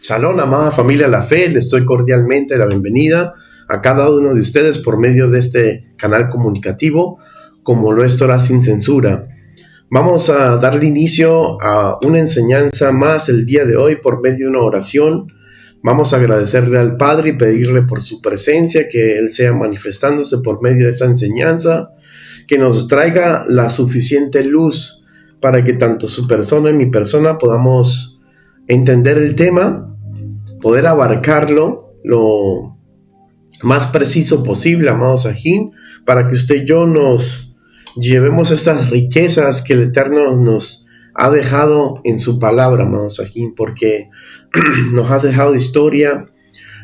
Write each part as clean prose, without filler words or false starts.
Shalom, amada familia La Fe, les doy cordialmente la bienvenida a cada uno de ustedes por medio de este canal comunicativo, como lo es Torah sin censura. Vamos a darle inicio a una enseñanza más el día de hoy por medio de una oración. Vamos a agradecerle al Padre y pedirle por su presencia, que Él sea manifestándose por medio de esta enseñanza, que nos traiga la suficiente luz para que tanto su persona y mi persona podamos entender el tema, poder abarcarlo lo más preciso posible, amados Sajín, para que usted y yo nos llevemos estas riquezas que el Eterno nos ha dejado en su palabra, amados Sajín, porque nos ha dejado historia,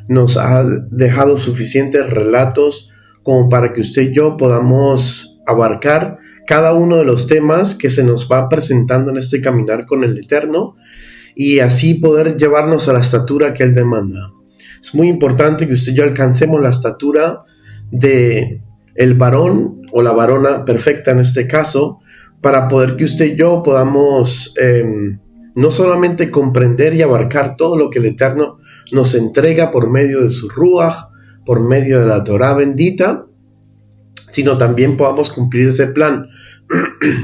nos ha dejado suficientes relatos como para que usted y yo podamos abarcar cada uno de los temas que se nos va presentando en este caminar con el Eterno, y así poder llevarnos a la estatura que Él demanda. Es muy importante que usted y yo alcancemos la estatura de el varón o la varona perfecta en este caso, para poder que usted y yo podamos no solamente comprender y abarcar todo lo que el Eterno nos entrega por medio de su Ruach, por medio de la Torah bendita, sino también podamos cumplir ese plan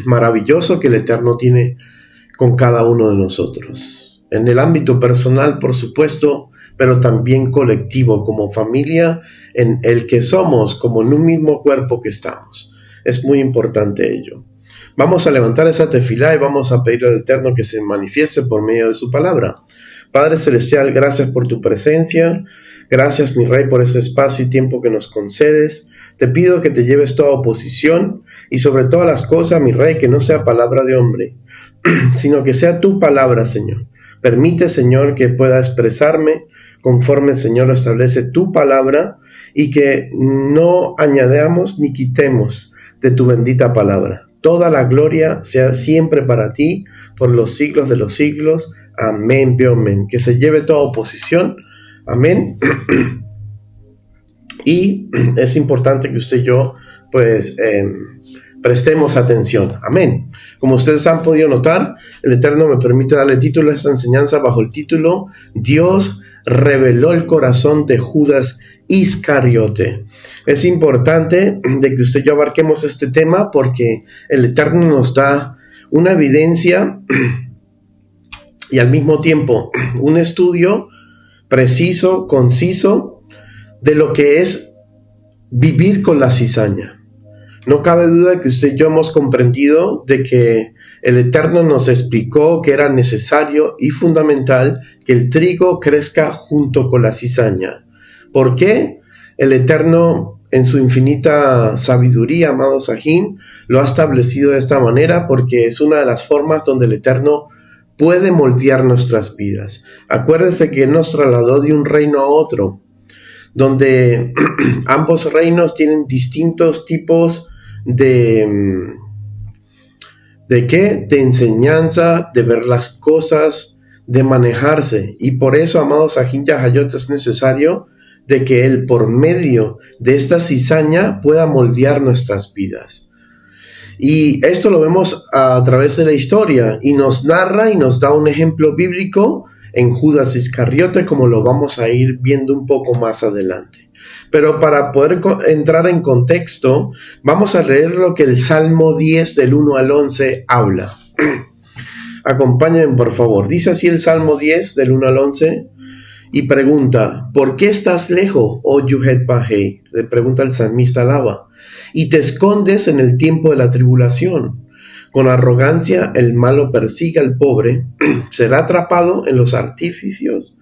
maravilloso que el Eterno tiene con cada uno de nosotros. En el ámbito personal, por supuesto, pero también colectivo, como familia, en el que somos, como en un mismo cuerpo que estamos. Es muy importante ello. Vamos a levantar esa tefilá y vamos a pedirle al Eterno que se manifieste por medio de su palabra. Padre Celestial, gracias por tu presencia. Gracias, mi Rey, por ese espacio y tiempo que nos concedes. Te pido que te lleves toda oposición y sobre todas las cosas, mi Rey, que no sea palabra de hombre, sino que sea tu palabra, Señor. Permite, Señor, que pueda expresarme conforme, Señor, establece tu palabra y que no añadamos ni quitemos de tu bendita palabra. Toda la gloria sea siempre para ti, por los siglos de los siglos. Amén, amén. Que se lleve toda oposición. Amén. Y es importante que usted y yo, pues, prestemos atención. Amén. Como ustedes han podido notar, el Eterno me permite darle título a esta enseñanza bajo el título Dios reveló el corazón de Judas Iscariote. Es importante de que usted y yo abarquemos este tema porque el Eterno nos da una evidencia y al mismo tiempo un estudio preciso, conciso, de lo que es vivir con la cizaña. No cabe duda que usted y yo hemos comprendido de que el Eterno nos explicó que era necesario y fundamental que el trigo crezca junto con la cizaña. ¿Por qué? El Eterno, en su infinita sabiduría, amado Sajín, lo ha establecido de esta manera porque es una de las formas donde el Eterno puede moldear nuestras vidas. Acuérdese que nos trasladó de un reino a otro, donde ambos reinos tienen distintos tipos de enseñanza, de ver las cosas, de manejarse. Y por eso, amado Sajín Yahayot, es necesario de que Él, por medio de esta cizaña, pueda moldear nuestras vidas. Y esto lo vemos a través de la historia y nos narra y nos da un ejemplo bíblico en Judas Iscariote, como lo vamos a ir viendo un poco más adelante. Pero para poder entrar en contexto, vamos a leer lo que el Salmo 10 del 1 al 11 habla. Acompáñenme, por favor. Dice así el Salmo 10 del 1 al 11 y pregunta: ¿por qué estás lejos, oh Yuhet Bahei? Le pregunta el salmista Alaba. Y te escondes en el tiempo de la tribulación. Con arrogancia el malo persigue al pobre, será atrapado en los artificios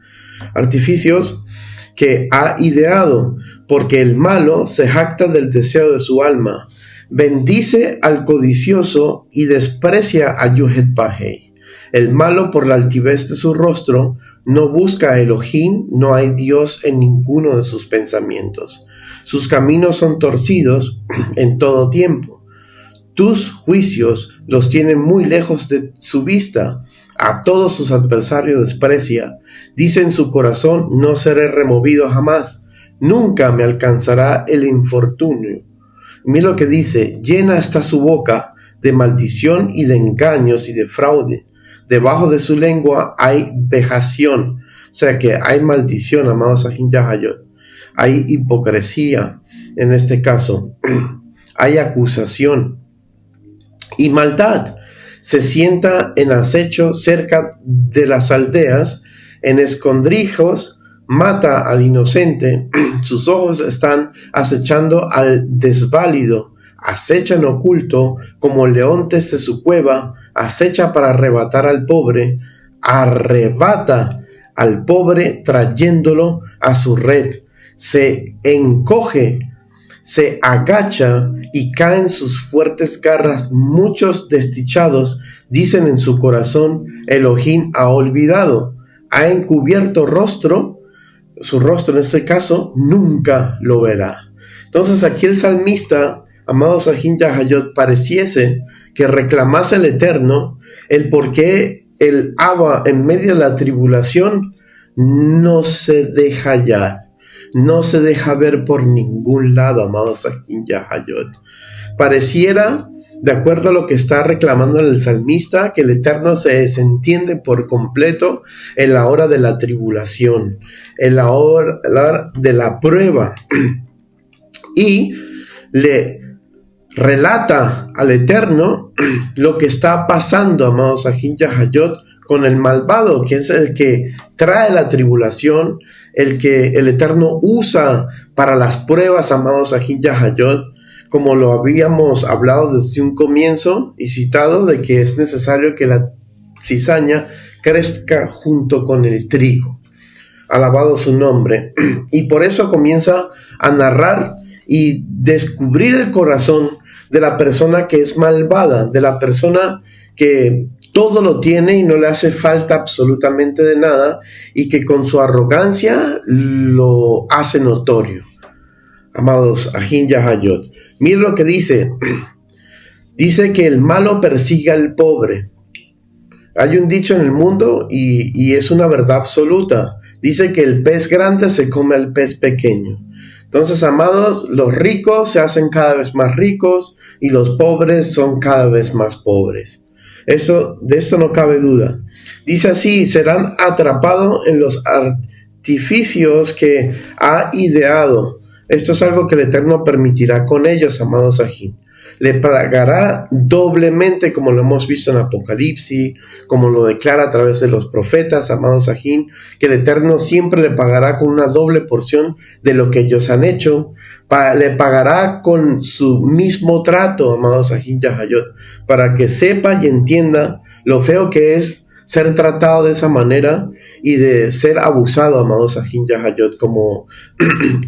que ha ideado, porque el malo se jacta del deseo de su alma, bendice al codicioso y desprecia a Yuhet Bahei. El malo, por la altivez de su rostro, no busca a Elohim, no hay Dios en ninguno de sus pensamientos. Sus caminos son torcidos en todo tiempo. Tus juicios los tienen muy lejos de su vista. A todos sus adversarios desprecia. Dice en su corazón: no seré removido jamás. Nunca me alcanzará el infortunio. Mira lo que dice: llena está su boca de maldición y de engaños y de fraude. Debajo de su lengua hay vejación. O sea que hay maldición, amados Sajín Yahayot. Hay hipocresía en este caso. Hay acusación y maldad. Se sienta en acecho cerca de las aldeas, en escondrijos mata al inocente. Sus ojos están acechando al desválido. Acecha en oculto como león desde su cueva. Acecha para arrebatar al pobre. Arrebata al pobre trayéndolo a su red. Se encoge, se agacha y caen sus fuertes garras. Muchos desdichados dicen en su corazón: Elohim ha olvidado, ha encubierto su rostro en este caso, nunca lo verá. Entonces aquí el salmista, amado Sajín Yahayot, pareciese que reclamase al Eterno el por qué el Abba en medio de la tribulación no se deja hallar. No se deja ver por ningún lado, amado Sajín Yahayot. Pareciera, de acuerdo a lo que está reclamando el salmista, que el Eterno se desentiende por completo en la hora de la tribulación, en la hora de la prueba. Y le relata al Eterno lo que está pasando, amado Sajín Yahayot, con el malvado, que es el que trae la tribulación, el que el Eterno usa para las pruebas, amados Sajín Yahayot, como lo habíamos hablado desde un comienzo y citado, de que es necesario que la cizaña crezca junto con el trigo. Alabado su nombre. Y por eso comienza a narrar y descubrir el corazón de la persona que es malvada, de la persona que todo lo tiene y no le hace falta absolutamente de nada, y que con su arrogancia lo hace notorio. Amados Sajín Yahayot, mira lo que dice. Dice que el malo persigue al pobre. Hay un dicho en el mundo y es una verdad absoluta. Dice que el pez grande se come al pez pequeño. Entonces, amados, los ricos se hacen cada vez más ricos y los pobres son cada vez más pobres. De esto no cabe duda. Dice así: serán atrapados en los artificios que ha ideado. Esto es algo que el Eterno permitirá con ellos, amados Sajín. le pagará doblemente, como lo hemos visto en Apocalipsis, como lo declara a través de los profetas, amados Sajín, que el Eterno siempre le pagará con una doble porción de lo que ellos han hecho. Le pagará con su mismo trato, amados Sajín Yahayot, para que sepa y entienda lo feo que es ser tratado de esa manera y de ser abusado, amados Sajín Yahayot, como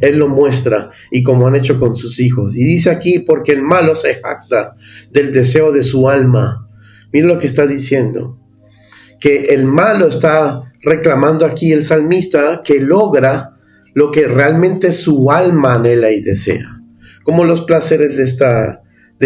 él lo muestra y como han hecho con sus hijos. Y dice aquí, porque el malo se jacta del deseo de su alma. Miren lo que está diciendo, que el malo está reclamando aquí el salmista que logra lo que realmente su alma anhela y desea, como los placeres de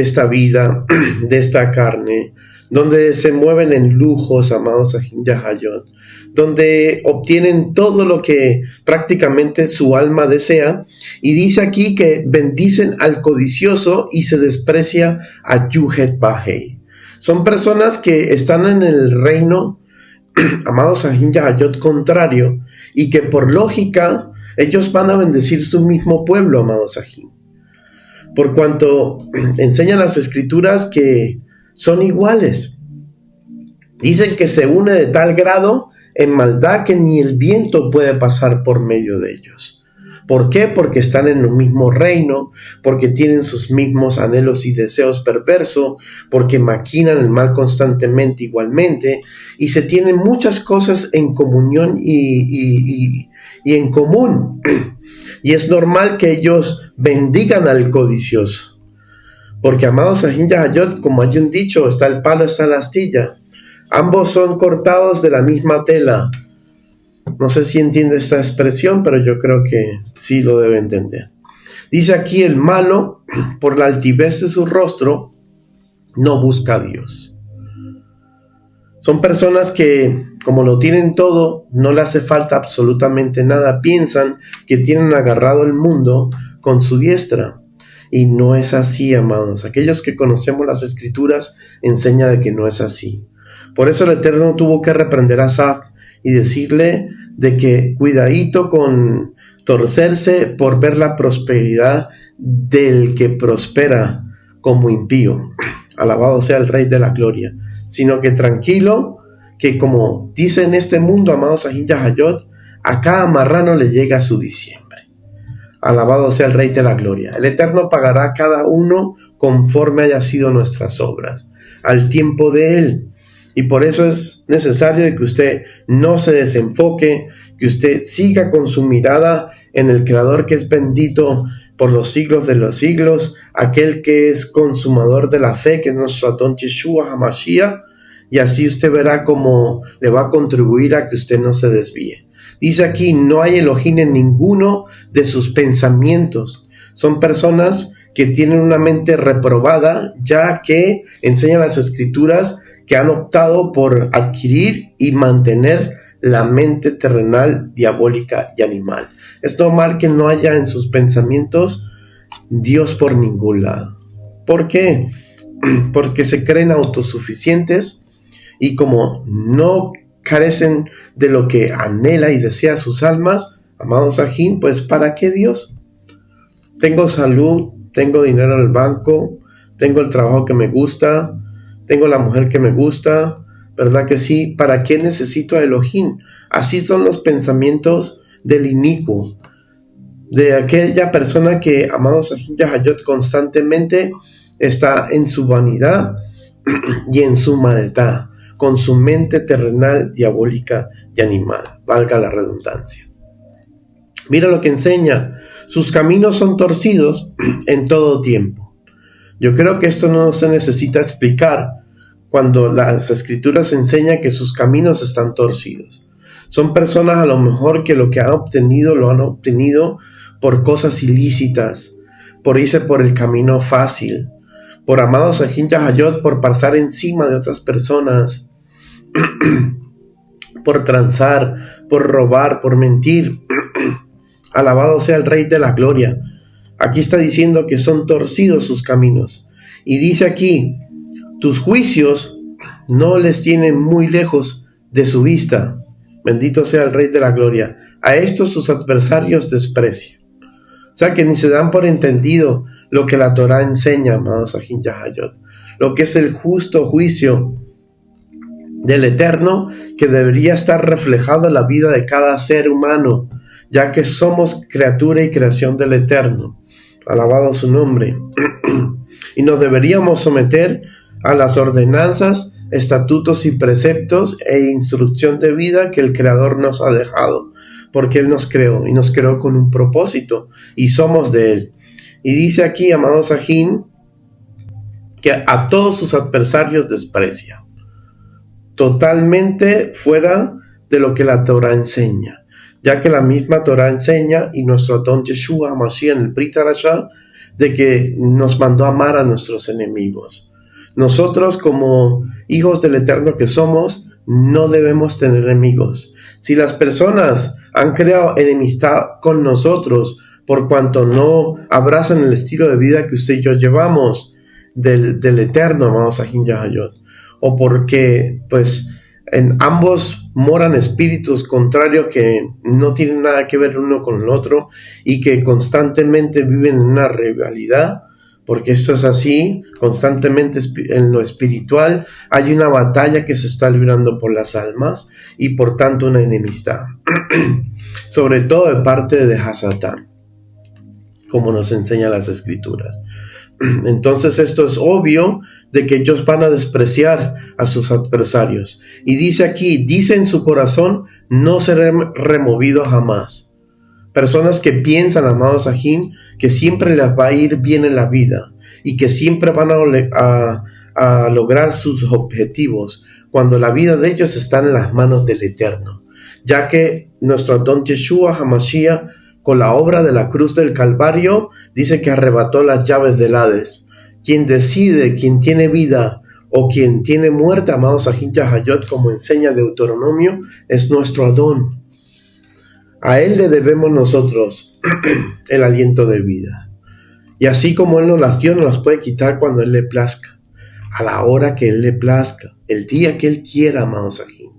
esta vida, de esta carne, donde se mueven en lujos, amados Sajín Yahayot, donde obtienen todo lo que prácticamente su alma desea. Y dice aquí que bendicen al codicioso y se desprecia a Yuhet Bahei. Son personas que están en el reino, amados Sajín Yahayot, contrario, y que por lógica ellos van a bendecir su mismo pueblo, amados Sajín, por cuanto enseñan las escrituras que son iguales. Dicen que se une de tal grado en maldad que ni el viento puede pasar por medio de ellos. ¿Por qué? Porque están en el mismo reino, porque tienen sus mismos anhelos y deseos perversos, porque maquinan el mal constantemente igualmente, y se tienen muchas cosas en comunión y en común. Y es normal que ellos bendigan al codicioso. Porque, amados Sajín Yahayot, como hay un dicho, está el palo, está la astilla. Ambos son cortados de la misma tela. No sé si entiende esta expresión, pero yo creo que sí lo debe entender. Dice aquí, el malo, por la altivez de su rostro, no busca a Dios. Son personas que, como lo tienen todo, no le hace falta absolutamente nada. Piensan que tienen agarrado el mundo con su diestra. Y no es así, amados. Aquellos que conocemos las escrituras enseña de que no es así. Por eso el Eterno tuvo que reprender a Asaf y decirle de que cuidadito con torcerse por ver la prosperidad del que prospera como impío. Alabado sea el Rey de la Gloria. Sino que tranquilo, que como dice en este mundo, amados Sajín Yahayot, a cada marrano le llega su diciembre. Alabado sea el Rey de la Gloria. El Eterno pagará a cada uno conforme haya sido nuestras obras, al tiempo de Él. Y por eso es necesario que usted no se desenfoque, que usted siga con su mirada en el Creador, que es bendito por los siglos de los siglos, aquel que es consumador de la fe, que es nuestro Adón Yeshua HaMashiach, y así usted verá cómo le va a contribuir a que usted no se desvíe. Dice aquí, no hay Elohim en ninguno de sus pensamientos. Son personas que tienen una mente reprobada, ya que enseñan las escrituras que han optado por adquirir y mantener la mente terrenal, diabólica y animal. Es normal que no haya en sus pensamientos Dios por ningún lado. ¿Por qué? Porque se creen autosuficientes y como no carecen de lo que anhela y desea sus almas, amados Sajín, pues ¿para qué Dios? Tengo salud, tengo dinero en el banco, tengo el trabajo que me gusta, tengo la mujer que me gusta, ¿verdad que sí? ¿Para qué necesito a Elohim? Así son los pensamientos del inicuo, de aquella persona que, amados Sajín Yahayot, constantemente está en su vanidad y en su maldad, con su mente terrenal, diabólica y animal, valga la redundancia. Mira lo que enseña, sus caminos son torcidos en todo tiempo. Yo creo que esto no se necesita explicar cuando las escrituras enseñan que sus caminos están torcidos. Son personas a lo mejor que lo que han obtenido lo han obtenido por cosas ilícitas, por irse por el camino fácil, por, amados Sajín Yahayot, por pasar encima de otras personas, por transar, por robar, por mentir. Alabado sea el Rey de la Gloria. Aquí está diciendo que son torcidos sus caminos. Y dice aquí, tus juicios no les tienen muy lejos de su vista. Bendito sea el Rey de la Gloria. A estos sus adversarios desprecia. O sea que ni se dan por entendido lo que la Torah enseña, amados Sahin Yahayot, lo que es el justo juicio del Eterno que debería estar reflejado en la vida de cada ser humano, ya que somos criatura y creación del Eterno. Alabado su nombre. Y nos deberíamos someter a las ordenanzas, estatutos y preceptos e instrucción de vida que el Creador nos ha dejado, porque Él nos creó y nos creó con un propósito y somos de Él. Y dice aquí, amado Sahin, que a todos sus adversarios desprecia, totalmente fuera de lo que la Torah enseña, ya que la misma Torah enseña, y nuestro Adón Yeshua HaMashiach en el Brit Hadashah, de que nos mandó a amar a nuestros enemigos. Nosotros, como hijos del Eterno que somos, no debemos tener enemigos. Si las personas han creado enemistad con nosotros por cuanto no abrazan el estilo de vida que usted y yo llevamos del Eterno, amados Sahin Yahayot, o porque pues en ambos moran espíritus contrarios que no tienen nada que ver uno con el otro y que constantemente viven en una rivalidad, porque esto es así, constantemente en lo espiritual hay una batalla que se está librando por las almas y por tanto una enemistad, sobre todo de parte de Hasatán, como nos enseñan las escrituras. Entonces esto es obvio de que ellos van a despreciar a sus adversarios. Y dice aquí, dice en su corazón, no seré removido jamás. Personas que piensan, amados Sahin, que siempre les va a ir bien en la vida y que siempre van a lograr sus objetivos cuando la vida de ellos está en las manos del Eterno. Ya que nuestro Adón Yeshua HaMashiach, con la obra de la cruz del Calvario, dice que arrebató las llaves del Hades. Quien decide, quien tiene vida o quien tiene muerte, amados Sahin Yahayot, como enseña Deuteronomio, es nuestro Adón. A Él le debemos nosotros el aliento de vida. Y así como Él nos las dio, nos las puede quitar cuando Él le plazca, a la hora que Él le plazca, el día que Él quiera, amados Sahin.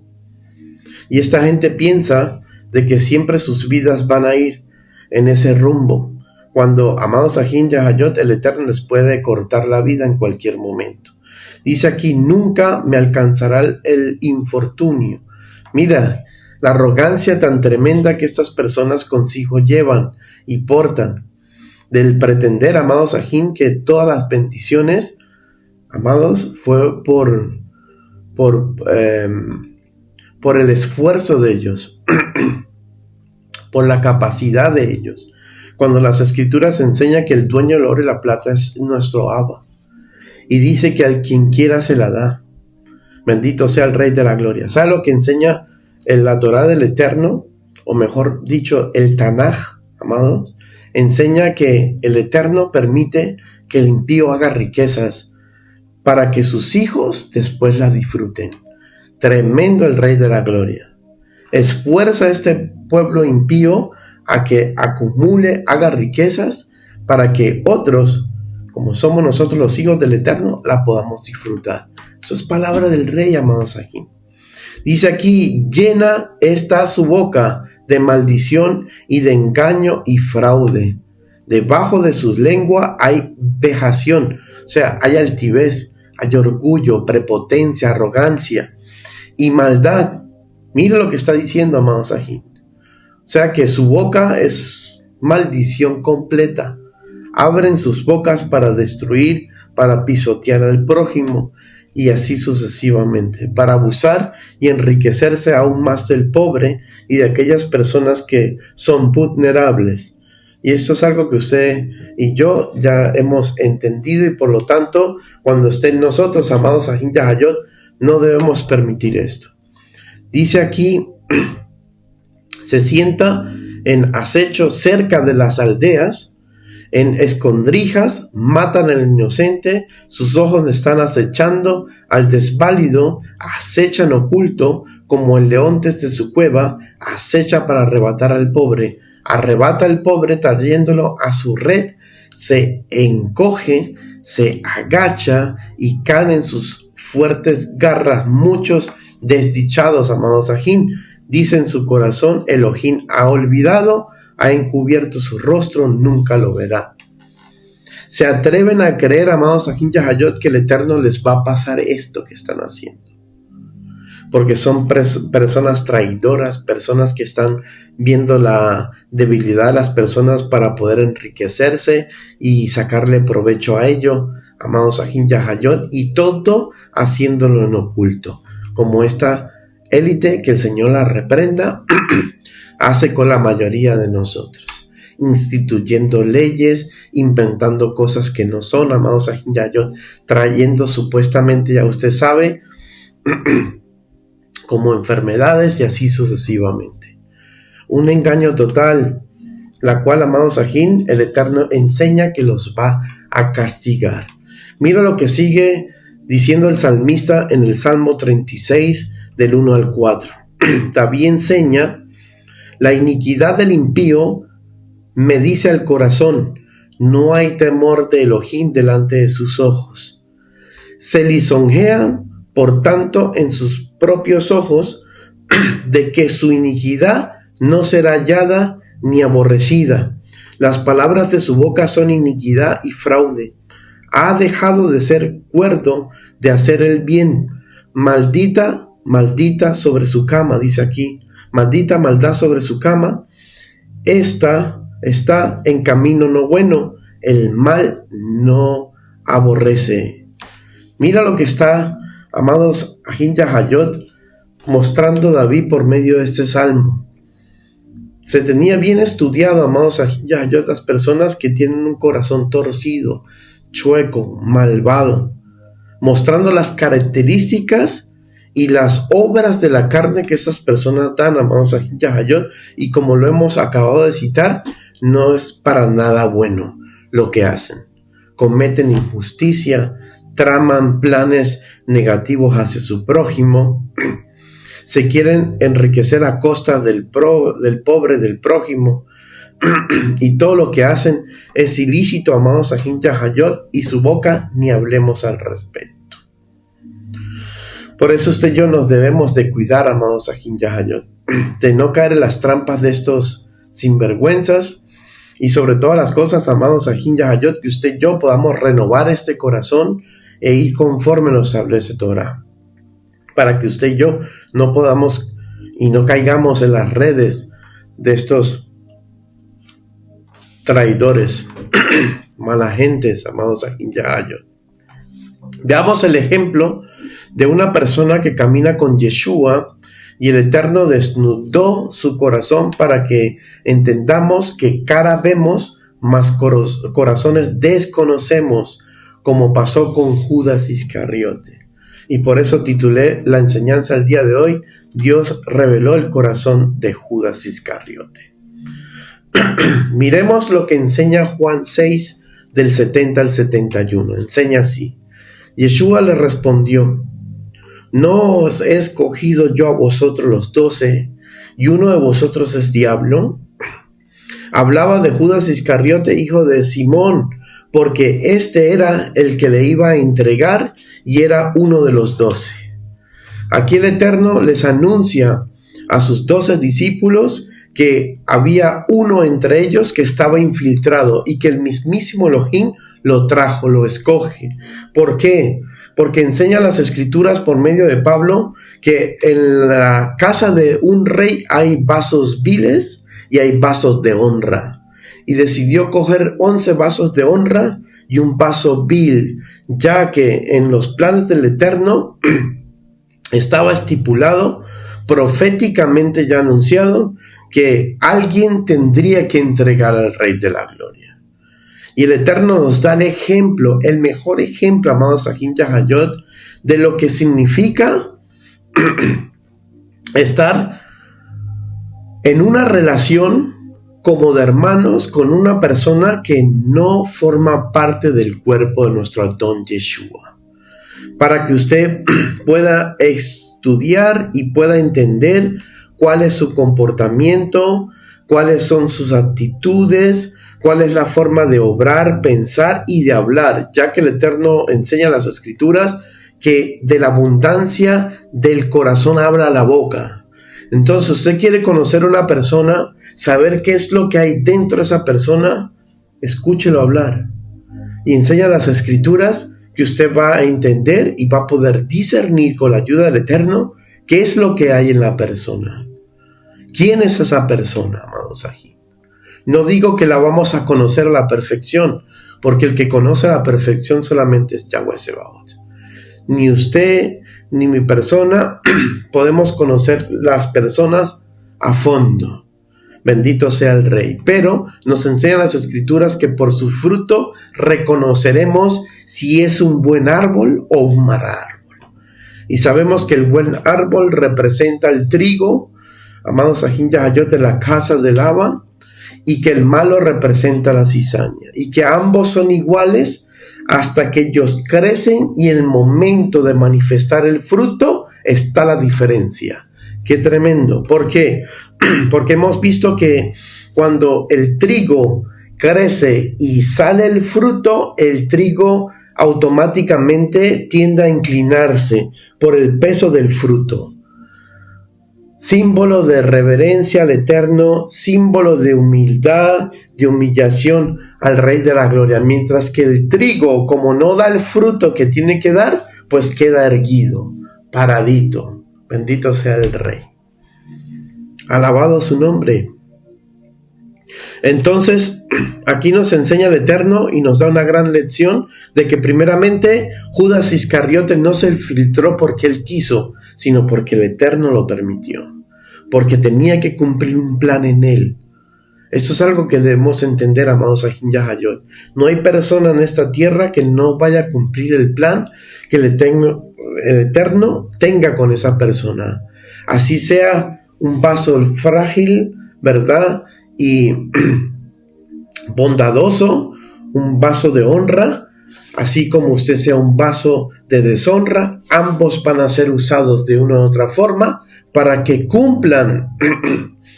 Y esta gente piensa de que siempre sus vidas van a ir en ese rumbo, cuando, amados Sahin Yahayot, el Eterno les puede cortar la vida en cualquier momento. Dice aquí, nunca me alcanzará el infortunio. Mira, la arrogancia tan tremenda que estas personas consigo llevan y portan, del pretender, amados Sahin, que todas las bendiciones, amados, fue por el esfuerzo de ellos, por la capacidad de ellos, cuando las escrituras enseñan que el dueño del oro y la plata es nuestro Abba, y dice que al quien quiera se la da. Bendito sea el Rey de la Gloria. ¿Sabe lo que enseña en la Torah del Eterno? O mejor dicho, el Tanaj, amados, enseña que el Eterno permite que el impío haga riquezas para que sus hijos después la disfruten. Tremendo el Rey de la Gloria. Esfuerza a este pueblo impío a que acumule, haga riquezas para que otros, como somos nosotros los hijos del Eterno, la podamos disfrutar. Eso es palabra del Rey, amados aquí. Dice aquí, llena está su boca de maldición y de engaño y fraude. Debajo de su lengua hay vejación, o sea, hay altivez, hay orgullo, prepotencia, arrogancia y maldad. Mira lo que está diciendo, amados aquí. O sea que su boca es maldición completa. Abren sus bocas para destruir, para pisotear al prójimo y así sucesivamente, para abusar y enriquecerse aún más del pobre y de aquellas personas que son vulnerables. Y esto es algo que usted y yo ya hemos entendido y por lo tanto, cuando estén nosotros, amados Sahin Yahayot, no debemos permitir esto. Dice aquí, se sienta en acecho cerca de las aldeas, en escondrijas, matan al inocente, sus ojos están acechando al desválido, acechan oculto, como el león desde su cueva, acecha para arrebatar al pobre, arrebata al pobre trayéndolo a su red, se encoge, se agacha y caen en sus fuertes garras muchos desdichados, amados Sahin. Dice en su corazón, Elohim ha olvidado ha encubierto su rostro, nunca lo verá. Se atreven a creer, amados Ajin Yahayot, que el Eterno les va a pasar esto que están haciendo. Porque son personas traidoras, personas que están viendo la debilidad de las personas para poder enriquecerse y sacarle provecho a ello, amados Ajin Yahayot, y todo haciéndolo en oculto, como esta élite, que el Señor la reprenda, hace con la mayoría de nosotros, instituyendo leyes, inventando cosas que no son, amados Ajin Yahayot, trayendo supuestamente, ya usted sabe, como enfermedades y así sucesivamente. Un engaño total, la cual, amados Ajin, el Eterno enseña que los va a castigar. Mira lo que sigue diciendo el salmista en el Salmo 36, del 1 al 4. También enseña: la iniquidad del impío me dice al corazón, no hay temor de Elohim delante de sus ojos. Se lisonjean, por tanto, en sus propios ojos, de que su iniquidad no será hallada ni aborrecida. Las palabras de su boca son iniquidad y fraude. Ha dejado de ser cuerdo de hacer el bien. Maldita, maldita sobre su cama, dice aquí. Maldita maldad sobre su cama. Esta está en camino no bueno. El mal no aborrece. Mira lo que está, amados Ajin Yahayot, mostrando David por medio de este salmo. Se tenía bien estudiado, amados Ajin Yahayot, las personas que tienen un corazón torcido, chueco, malvado, mostrando las características y las obras de la carne que estas personas dan, amados Ajin Yahayot, y como lo hemos acabado de citar, no es para nada bueno lo que hacen. Cometen injusticia, traman planes negativos hacia su prójimo, se quieren enriquecer a costa del pobre, del prójimo, y todo lo que hacen es ilícito, amados Ajin Yahayot, y su boca ni hablemos al respecto. Por eso usted y yo nos debemos de cuidar, amados Ajin Yahayot, de no caer en las trampas de estos sinvergüenzas, y sobre todas las cosas, amados Ajin Yahayot, que usted y yo podamos renovar este corazón e ir conforme nos establece Torah, para que usted y yo no podamos y no caigamos en las redes de estos traidores, mala gentes, amados Ajin Yahayot. Veamos el ejemplo de una persona que camina con Yeshua, y el Eterno desnudó su corazón para que entendamos que cara vemos, mas corazones desconocemos, como pasó con Judas Iscariote. Y por eso titulé la enseñanza el día de hoy: Dios reveló el corazón de Judas Iscariote. Miremos lo que enseña Juan 6, del 70 al 71. Enseña así: Yeshua le respondió: ¿no os he escogido yo a vosotros los 12, y uno de vosotros es diablo? Hablaba de Judas Iscariote, hijo de Simón, porque este era el que le iba a entregar y era uno de los 12. Aquí el Eterno les anuncia a sus 12 discípulos que había uno entre ellos que estaba infiltrado y que el mismísimo Elohim lo trajo, lo escoge. ¿Por qué? Porque enseña las escrituras por medio de Pablo que en la casa de un rey hay vasos viles y hay vasos de honra. Y decidió coger 11 vasos de honra y un vaso vil, ya que en los planes del Eterno estaba estipulado, proféticamente ya anunciado, que alguien tendría que entregar al Rey de la Gloria. Y el Eterno nos da el ejemplo, el mejor ejemplo, amados Ajin Yahayot, de lo que significa estar en una relación como de hermanos con una persona que no forma parte del cuerpo de nuestro Adón Yeshua. Para que usted pueda estudiar y pueda entender cuál es su comportamiento, cuáles son sus actitudes, cuál es la forma de obrar, pensar y de hablar, ya que el Eterno enseña en las Escrituras que de la abundancia del corazón habla la boca. Entonces, usted quiere conocer a una persona, saber qué es lo que hay dentro de esa persona, escúchelo hablar y enseña las escrituras que usted va a entender y va a poder discernir con la ayuda del Eterno qué es lo que hay en la persona. ¿Quién es esa persona, amados aquí? No digo que la vamos a conocer a la perfección, porque el que conoce a la perfección solamente es Yahweh Sebaot. Ni usted ni mi persona podemos conocer las personas a fondo. Bendito sea el Rey. Pero nos enseñan las Escrituras que por su fruto reconoceremos si es un buen árbol o un mal árbol. Y sabemos que el buen árbol representa el trigo, amados Ahin Yahayot, de la casa de Lava, y que el malo representa la cizaña. Y que ambos son iguales hasta que ellos crecen y el momento de manifestar el fruto está la diferencia. ¡Qué tremendo! ¿Por qué? Porque hemos visto que cuando el trigo crece y sale el fruto, el trigo automáticamente tiende a inclinarse por el peso del fruto. Símbolo de reverencia al Eterno, símbolo de humildad, de humillación al Rey de la Gloria. Mientras que el trigo, como no da el fruto que tiene que dar, pues queda erguido, paradito. Bendito sea el Rey. Alabado su nombre. Entonces, aquí nos enseña el Eterno y nos da una gran lección de que primeramente Judas Iscariote no se filtró porque él quiso, sino porque el Eterno lo permitió, porque tenía que cumplir un plan en él. Esto es algo que debemos entender, amados Ahin Yahayot. No hay persona en esta tierra que no vaya a cumplir el plan que el Eterno tenga con esa persona. Así sea un vaso frágil, ¿verdad? Y bondadoso, un vaso de honra, así como usted sea un vaso de deshonra, ambos van a ser usados de una u otra forma para que cumplan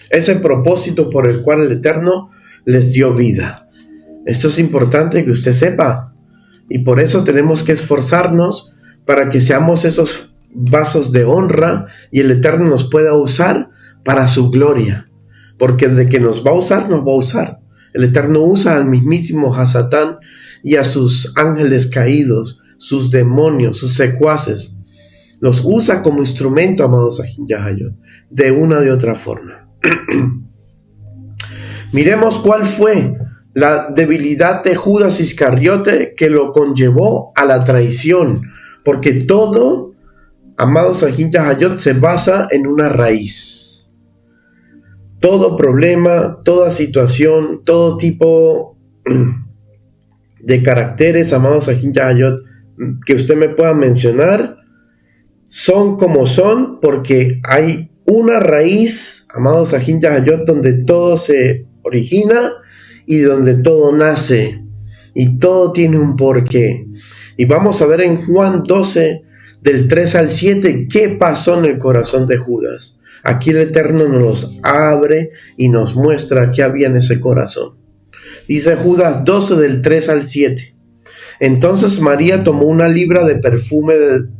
ese propósito por el cual el Eterno les dio vida. Esto es importante que usted sepa, y por eso tenemos que esforzarnos para que seamos esos vasos de honra y el Eterno nos pueda usar para su gloria, porque de que nos va a usar, nos va a usar. El Eterno usa al mismísimo Hasatán y a sus ángeles caídos, sus demonios, sus secuaces. Los usa como instrumento, amados Ahin Yahayot, de una de otra forma. Miremos cuál fue la debilidad de Judas Iscariote que lo conllevó a la traición, porque todo, amados Ahin Yahayot, se basa en una raíz. Todo problema, toda situación, todo tipo de caracteres, amados Ahin Yahayot, que usted me pueda mencionar, son como son porque hay una raíz, amados Ahin Yahayot, donde todo se origina y donde todo nace y todo tiene un porqué. Y vamos a ver en Juan 12 del 3 al 7 qué pasó en el corazón de Judas. Aquí el Eterno nos abre y nos muestra qué había en ese corazón. Dice Judas 12 del 3 al 7. Entonces María tomó una libra de perfume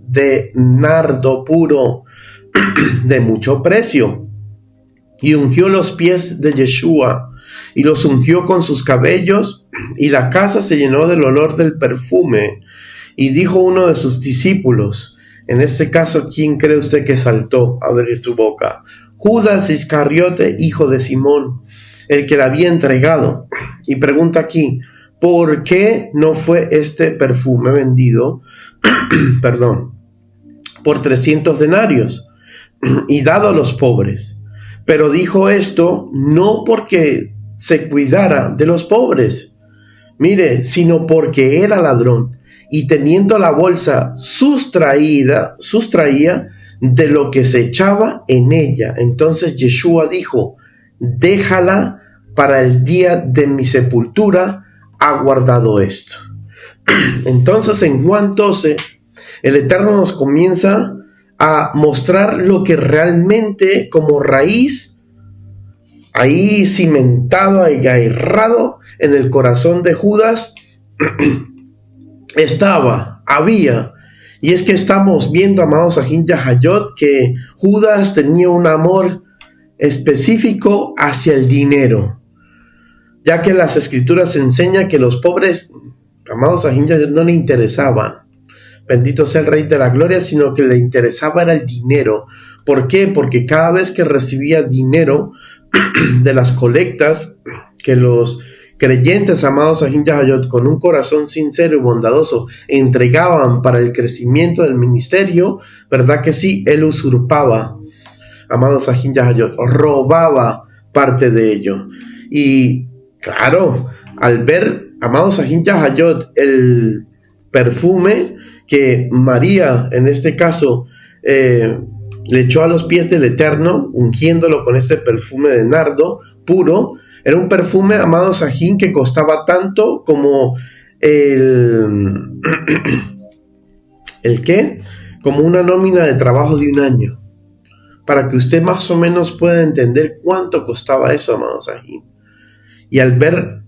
de nardo puro de mucho precio y ungió los pies de Yeshua y los ungió con sus cabellos, y la casa se llenó del olor del perfume. Y dijo uno de sus discípulos, en este caso, ¿quién cree usted que saltó a abrir su boca? Judas Iscariote, hijo de Simón, el que la había entregado. Y pregunta aquí, ¿por qué no fue este perfume vendido, por 300 denarios y dado a los pobres? Pero dijo esto no porque se cuidara de los pobres, mire, sino porque era ladrón y teniendo la bolsa sustraía de lo que se echaba en ella. Entonces Yeshua dijo, déjala, para el día de mi sepultura ha guardado esto. Entonces en Juan 12 el Eterno nos comienza a mostrar lo que realmente como raíz, ahí cimentado, agarrado en el corazón de Judas, había. Y es que estamos viendo, amados Ahin Yahayot, que Judas tenía un amor específico hacia el dinero, ya que las escrituras enseñan que los pobres, amados Sahin Yahayot, no le interesaban, bendito sea el Rey de la Gloria, sino que le interesaba era el dinero. ¿Por qué? Porque cada vez que recibía dinero de las colectas que los creyentes, amados Sahin Yahayot, con un corazón sincero y bondadoso entregaban para el crecimiento del ministerio, ¿verdad que sí? Él usurpaba, amados Sahin Yahayot, robaba parte de ello. Y claro, al ver, amados Sahin Yahayot, el perfume que María, en este caso, le echó a los pies del Eterno, ungiéndolo con este perfume de nardo puro, era un perfume, amado Sahin, que costaba tanto como ¿el qué? Como una nómina de trabajo de un año. Para que usted más o menos pueda entender cuánto costaba eso, amado Sahin. Y al ver,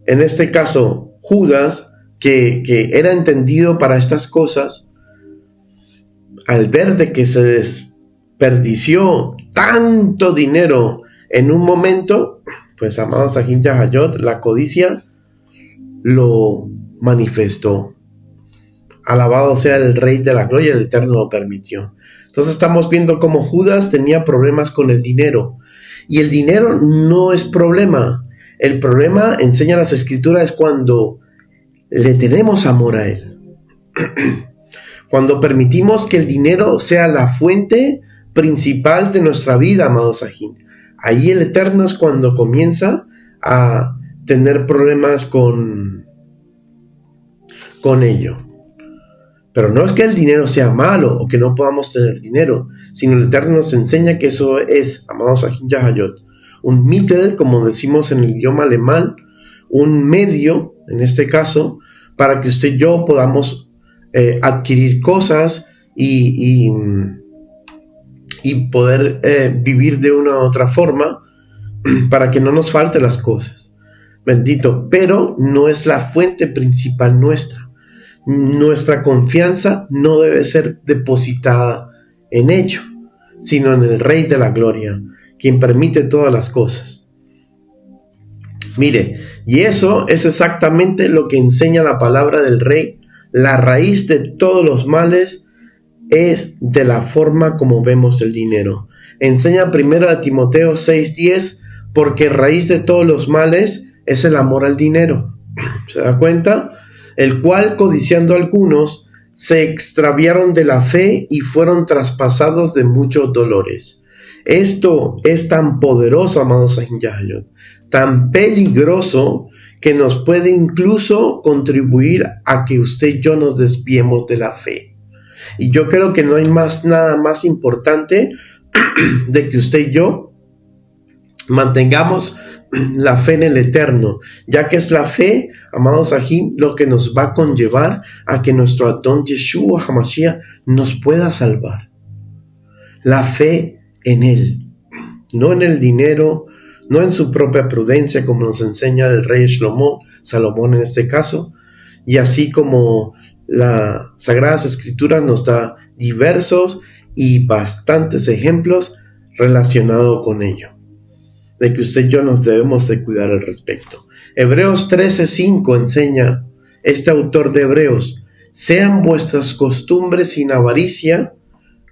en este caso, Judas, que era entendido para estas cosas, al ver de que se desperdició tanto dinero en un momento, pues, amado Sahin Yahayot, la codicia lo manifestó. Alabado sea el Rey de la Gloria, el Eterno lo permitió. Entonces estamos viendo cómo Judas tenía problemas con el dinero. Y el dinero no es problema. El problema, enseña las Escrituras, es cuando le tenemos amor a Él. Cuando permitimos que el dinero sea la fuente principal de nuestra vida, amado Sahin. Ahí el Eterno es cuando comienza a tener problemas con ello. Pero no es que el dinero sea malo o que no podamos tener dinero, sino el Eterno nos enseña que eso es, amados Sahin Yahayot, un mittel, como decimos en el idioma alemán, un medio, en este caso, para que usted y yo podamos adquirir cosas y poder vivir de una u otra forma, para que no nos falte las cosas. Bendito, pero no es la fuente principal nuestra. Nuestra confianza no debe ser depositada en ello, sino en el Rey de la Gloria, quien permite todas las cosas. Mire, y eso es exactamente lo que enseña la palabra del Rey. La raíz de todos los males es de la forma como vemos el dinero. Enseña primero a Timoteo 6:10, porque raíz de todos los males es el amor al dinero. ¿Se da cuenta? El cual, codiciando algunos, se extraviaron de la fe y fueron traspasados de muchos dolores. Esto es tan poderoso, amados Sahin Yahayot, tan peligroso, que nos puede incluso contribuir a que usted y yo nos desviemos de la fe. Y yo creo que no hay nada más importante de que usted y yo mantengamos la fe en el Eterno, ya que es la fe, amados Sahin, lo que nos va a conllevar a que nuestro Adón Yeshua HaMashiach nos pueda salvar. La fe en Él, no en el dinero, no en su propia prudencia, como nos enseña el rey Salomón en este caso, y así como las Sagradas Escrituras nos da diversos y bastantes ejemplos relacionados con ello, de que usted y yo nos debemos de cuidar al respecto. Hebreos 13:5 enseña este autor de Hebreos: sean vuestras costumbres sin avaricia,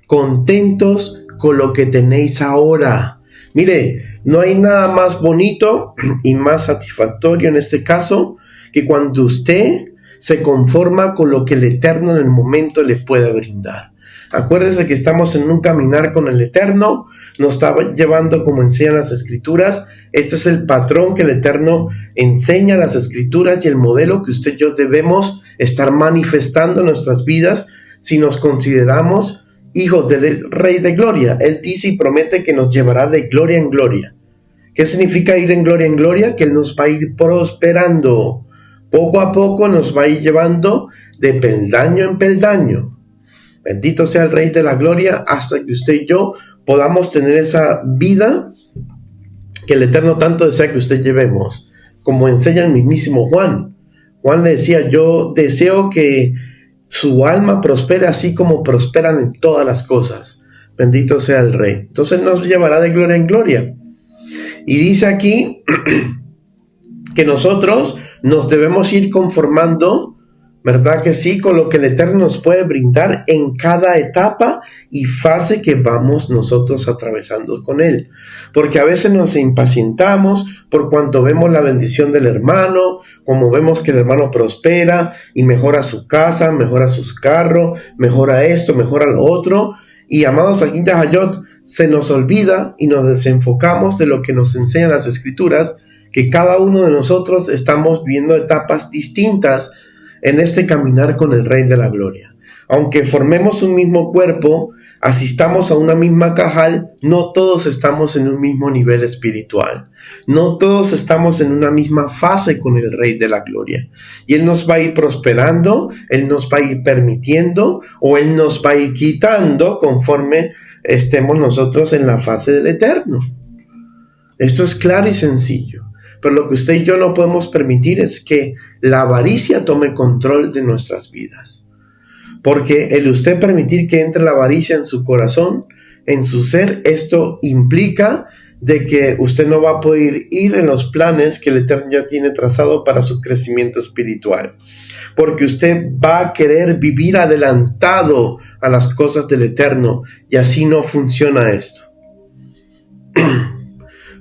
contentos con lo que tenéis ahora. Mire, no hay nada más bonito y más satisfactorio en este caso que cuando usted se conforma con lo que el Eterno en el momento le puede brindar. Acuérdese que estamos en un caminar con el Eterno, nos está llevando como enseñan las Escrituras. Este es el patrón que el Eterno enseña las Escrituras y el modelo que usted y yo debemos estar manifestando en nuestras vidas si nos consideramos hijos del Rey de Gloria. Él dice y promete que nos llevará de gloria en gloria. ¿Qué significa ir en gloria en gloria? Que Él nos va a ir prosperando. Poco a poco nos va a ir llevando de peldaño en peldaño. Bendito sea el Rey de la Gloria, hasta que usted y yo podamos tener esa vida que el Eterno tanto desea que usted llevemos. Como enseña el mismísimo Juan. Juan le decía: yo deseo que su alma prospere así como prosperan en todas las cosas. Bendito sea el Rey. Entonces nos llevará de gloria en gloria. Y dice aquí que nosotros nos debemos ir conformando, ¿verdad que sí?, con lo que el Eterno nos puede brindar en cada etapa y fase que vamos nosotros atravesando con Él. Porque a veces nos impacientamos por cuanto vemos la bendición del hermano, como vemos que el hermano prospera y mejora su casa, mejora sus carros, mejora esto, mejora lo otro. Y amados Ahin Yahayot, se nos olvida y nos desenfocamos de lo que nos enseñan las Escrituras, que cada uno de nosotros estamos viviendo etapas distintas en este caminar con el Rey de la Gloria. Aunque formemos un mismo cuerpo, asistamos a una misma cajal, no todos estamos en un mismo nivel espiritual. No todos estamos en una misma fase con el Rey de la Gloria. Y Él nos va a ir prosperando, Él nos va a ir permitiendo, o Él nos va a ir quitando conforme estemos nosotros en la fase del Eterno. Esto es claro y sencillo. Pero lo que usted y yo no podemos permitir es que la avaricia tome control de nuestras vidas. Porque el usted permitir que entre la avaricia en su corazón, en su ser, esto implica de que usted no va a poder ir en los planes que el Eterno ya tiene trazado para su crecimiento espiritual. Porque usted va a querer vivir adelantado a las cosas del Eterno y así no funciona esto.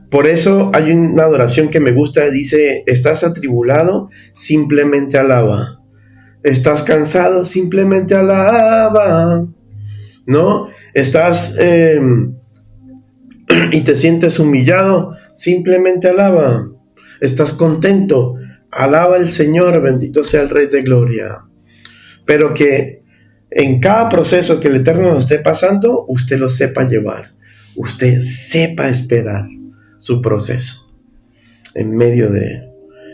Por eso hay una adoración que me gusta, dice: estás atribulado, simplemente alaba. Estás cansado, simplemente alaba. ¿No? Estás y te sientes humillado, simplemente alaba. Estás contento, alaba al Señor, bendito sea el Rey de Gloria. Pero que en cada proceso que el Eterno nos esté pasando, usted lo sepa llevar, usted sepa esperar su proceso en medio de él,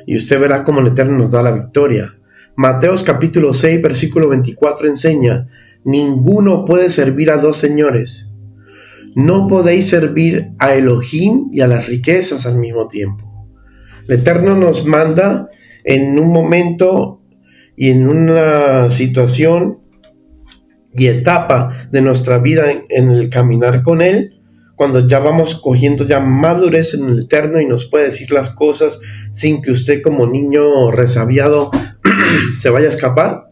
y usted verá cómo el Eterno nos da la victoria. Mateos capítulo 6 versículo 24 enseña: ninguno puede servir a dos señores. No podéis servir a Elohim y a las riquezas al mismo tiempo. El Eterno nos manda en un momento y en una situación y etapa de nuestra vida en el caminar con Él, cuando ya vamos cogiendo ya madurez en el Eterno y nos puede decir las cosas sin que usted como niño resabiado se vaya a escapar.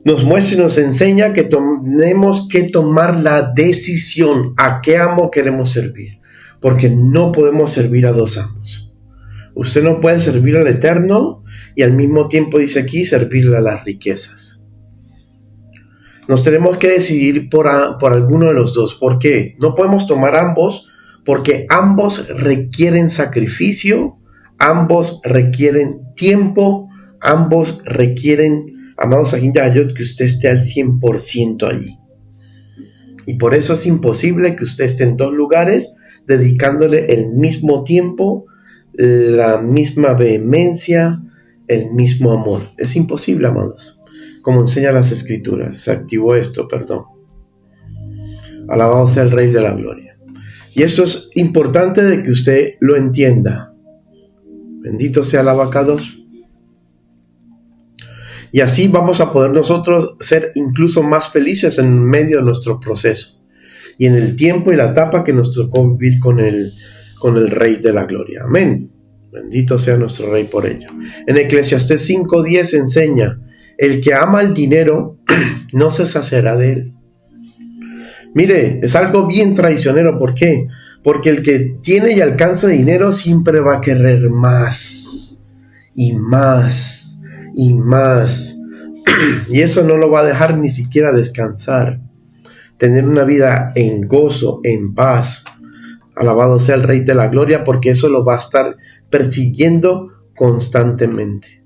Nos muestra y nos enseña que tenemos que tomar la decisión a qué amo queremos servir, porque no podemos servir a dos amos. Usted no puede servir al Eterno y al mismo tiempo, dice aquí, servirle a las riquezas. Nos tenemos que decidir por alguno de los dos. ¿Por qué? No podemos tomar ambos, porque ambos requieren sacrificio, ambos requieren tiempo, ambos requieren, amados Ahin Yahayot, que usted esté al 100% allí. Y por eso es imposible que usted esté en dos lugares dedicándole el mismo tiempo, la misma vehemencia, el mismo amor. Es imposible, amados. Como enseña las Escrituras. Se activó esto, perdón. Alabado sea el Rey de la Gloria. Y esto es importante de que usted lo entienda. Bendito sea el Abacados. Y así vamos a poder nosotros ser incluso más felices en medio de nuestro proceso. Y en el tiempo y la etapa que nos tocó vivir con el Rey de la Gloria. Amén. Bendito sea nuestro Rey por ello. En Eclesiastés 5:10 enseña: el que ama el dinero no se saciará de él. Mire, es algo bien traicionero. ¿Por qué? Porque el que tiene y alcanza dinero siempre va a querer más y más y más. Y eso no lo va a dejar ni siquiera descansar. Tener una vida en gozo, en paz. Alabado sea el Rey de la Gloria, porque eso lo va a estar persiguiendo constantemente.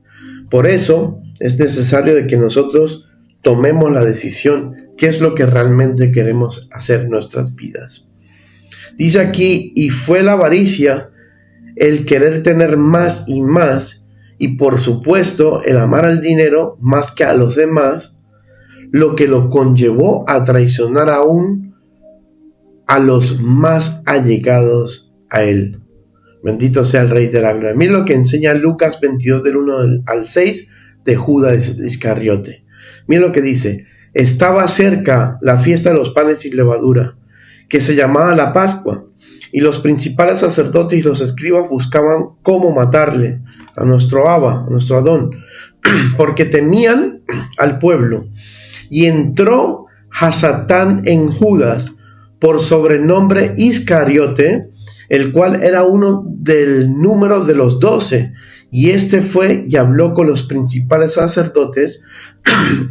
Por eso es necesario de que nosotros tomemos la decisión, qué es lo que realmente queremos hacer en nuestras vidas. Dice aquí: y fue la avaricia, el querer tener más y más, y por supuesto el amar al dinero más que a los demás, lo que lo conllevó a traicionar aún a los más allegados a él. Bendito sea el Rey de la Gloria. Mira lo que enseña Lucas 22 del 1 al 6 de Judas Iscariote. Mira lo que dice: estaba cerca la fiesta de los panes sin levadura, que se llamaba la Pascua, y los principales sacerdotes y los escribas buscaban cómo matarle a nuestro Abba, a nuestro Adón, porque temían al pueblo. Y entró Hasatán en Judas, por sobrenombre Iscariote, el cual era uno del número de los 12, y este fue y habló con los principales sacerdotes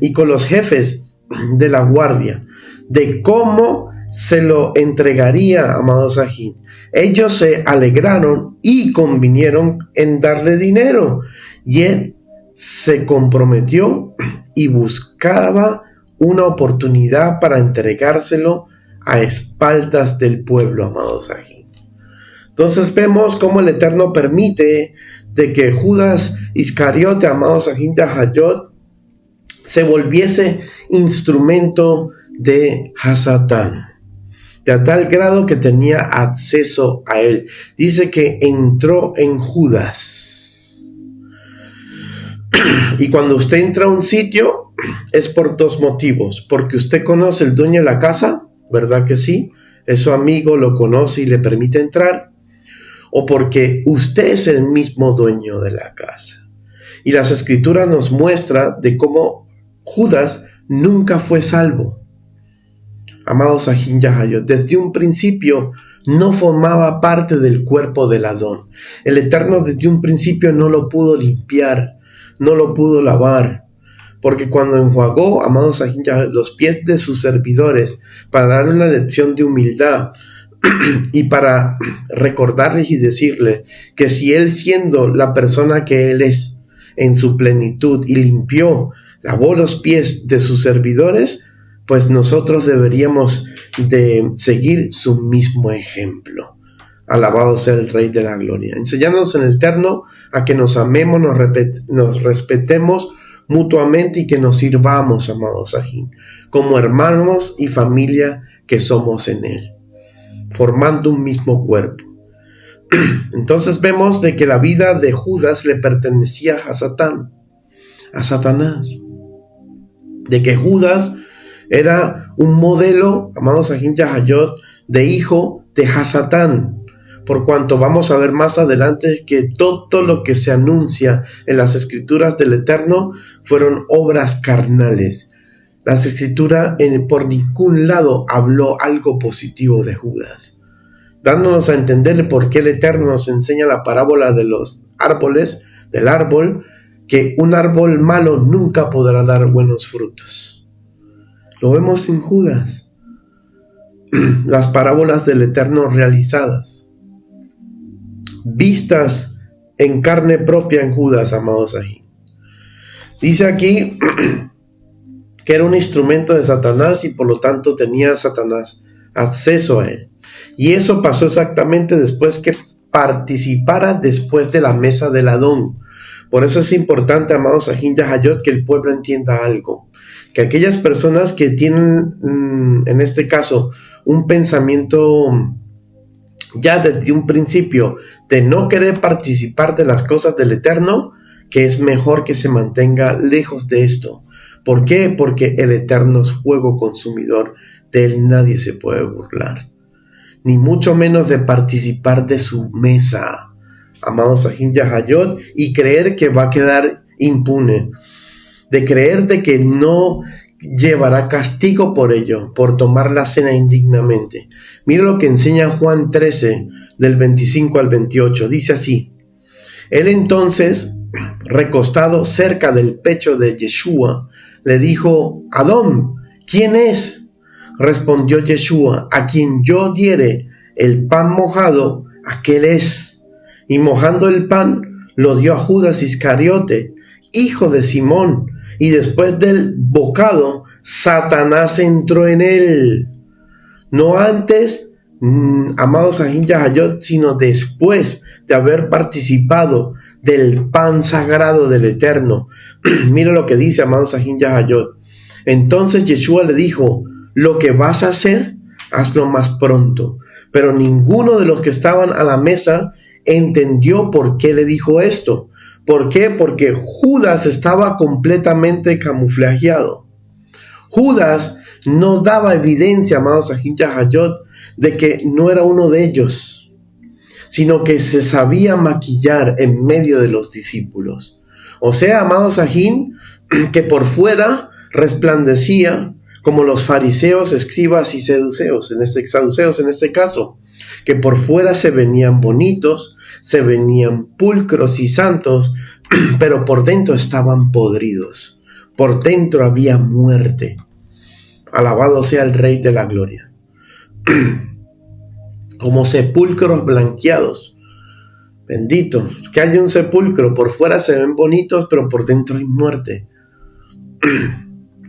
y con los jefes de la guardia, de cómo se lo entregaría a Amados-Sahín. Ellos se alegraron y convinieron en darle dinero, y él se comprometió y buscaba una oportunidad para entregárselo a espaldas del pueblo, Amados-Sahín. Entonces vemos cómo el Eterno permite de que Judas Iscariote, Amados-Sahín Yahayot, se volviese instrumento de Hasatán, de a tal grado que tenía acceso a él. Dice que entró en Judas. Y cuando usted entra a un sitio es por dos motivos: porque usted conoce el dueño de la casa, ¿verdad que sí? Es su amigo, lo conoce y le permite entrar, o porque usted es el mismo dueño de la casa. Y las escrituras nos muestran de cómo Judas nunca fue salvo. Amados-Sahín Yahayot, desde un principio no formaba parte del cuerpo del Adón. El Eterno desde un principio no lo pudo limpiar, no lo pudo lavar, porque cuando enjuagó, Amados-Sahín Yahayot, los pies de sus servidores para darle una lección de humildad y para recordarles y decirle que si él, siendo la persona que él es en su plenitud, y limpió, lavó los pies de sus servidores, pues nosotros deberíamos de seguir su mismo ejemplo. Alabado sea el Rey de la Gloria. Enseñándonos en el Eterno a que nos amemos, nos respetemos mutuamente y que nos sirvamos, Amados-Sahín, como hermanos y familia que somos en Él, formando un mismo cuerpo. Entonces vemos de que la vida de Judas le pertenecía a Satán, a Satanás. De que Judas era un modelo, Amados-Sahín Yahayot, de hijo de Hasatán, por cuanto vamos a ver más adelante que todo lo que se anuncia en las escrituras del Eterno fueron obras carnales. Las escrituras por ningún lado habló algo positivo de Judas, dándonos a entender por qué el Eterno nos enseña la parábola de los árboles, del árbol, que un árbol malo nunca podrá dar buenos frutos. Lo vemos en Judas, las parábolas del Eterno realizadas, vistas en carne propia en Judas, Amados-Sahín. Dice aquí que era un instrumento de Satanás y por lo tanto tenía Satanás acceso a él. Y eso pasó exactamente después que participara después de la mesa del Adón. Por eso es importante, Amados-Sahín Yahayot, que el pueblo entienda algo. Que aquellas personas que tienen, en este caso, un pensamiento ya desde un principio de no querer participar de las cosas del Eterno, que es mejor que se mantenga lejos de esto. ¿Por qué? Porque el Eterno es fuego consumidor, de él nadie se puede burlar, ni mucho menos de participar de su mesa, Amados-Sahín Yahayot, y creer que va a quedar impune, de creer de que no llevará castigo por ello, por tomar la cena indignamente. Mira lo que enseña Juan 13, del 25 al 28, dice así: él entonces, recostado cerca del pecho de Yeshua, le dijo: Adón, ¿quién es? Respondió Yeshua: a quien yo diere el pan mojado, aquel es. Y mojando el pan, lo dio a Judas Iscariote, hijo de Simón. Y después del bocado, Satanás entró en él. No antes, Amados-Sahín Yahayot, sino después de haber participado del pan sagrado del Eterno. Mira lo que dice, Amados-Sahín Yahayot. Entonces Yeshua le dijo: lo que vas a hacer, hazlo más pronto. Pero ninguno de los que estaban a la mesa entendió por qué le dijo esto. ¿Por qué? Porque Judas estaba completamente camuflajeado. Judas no daba evidencia, amados Ahin Yahayot, de que no era uno de ellos, sino que se sabía maquillar en medio de los discípulos. O sea, amados Ahin, que por fuera resplandecía como los fariseos, escribas y saduceos en este caso, que por fuera se venían bonitos, se venían pulcros y santos, pero por dentro estaban podridos. Por dentro había muerte. Alabado sea el Rey de la Gloria. Como sepulcros blanqueados. Bendito. Que haya un sepulcro. Por fuera se ven bonitos, pero por dentro hay muerte.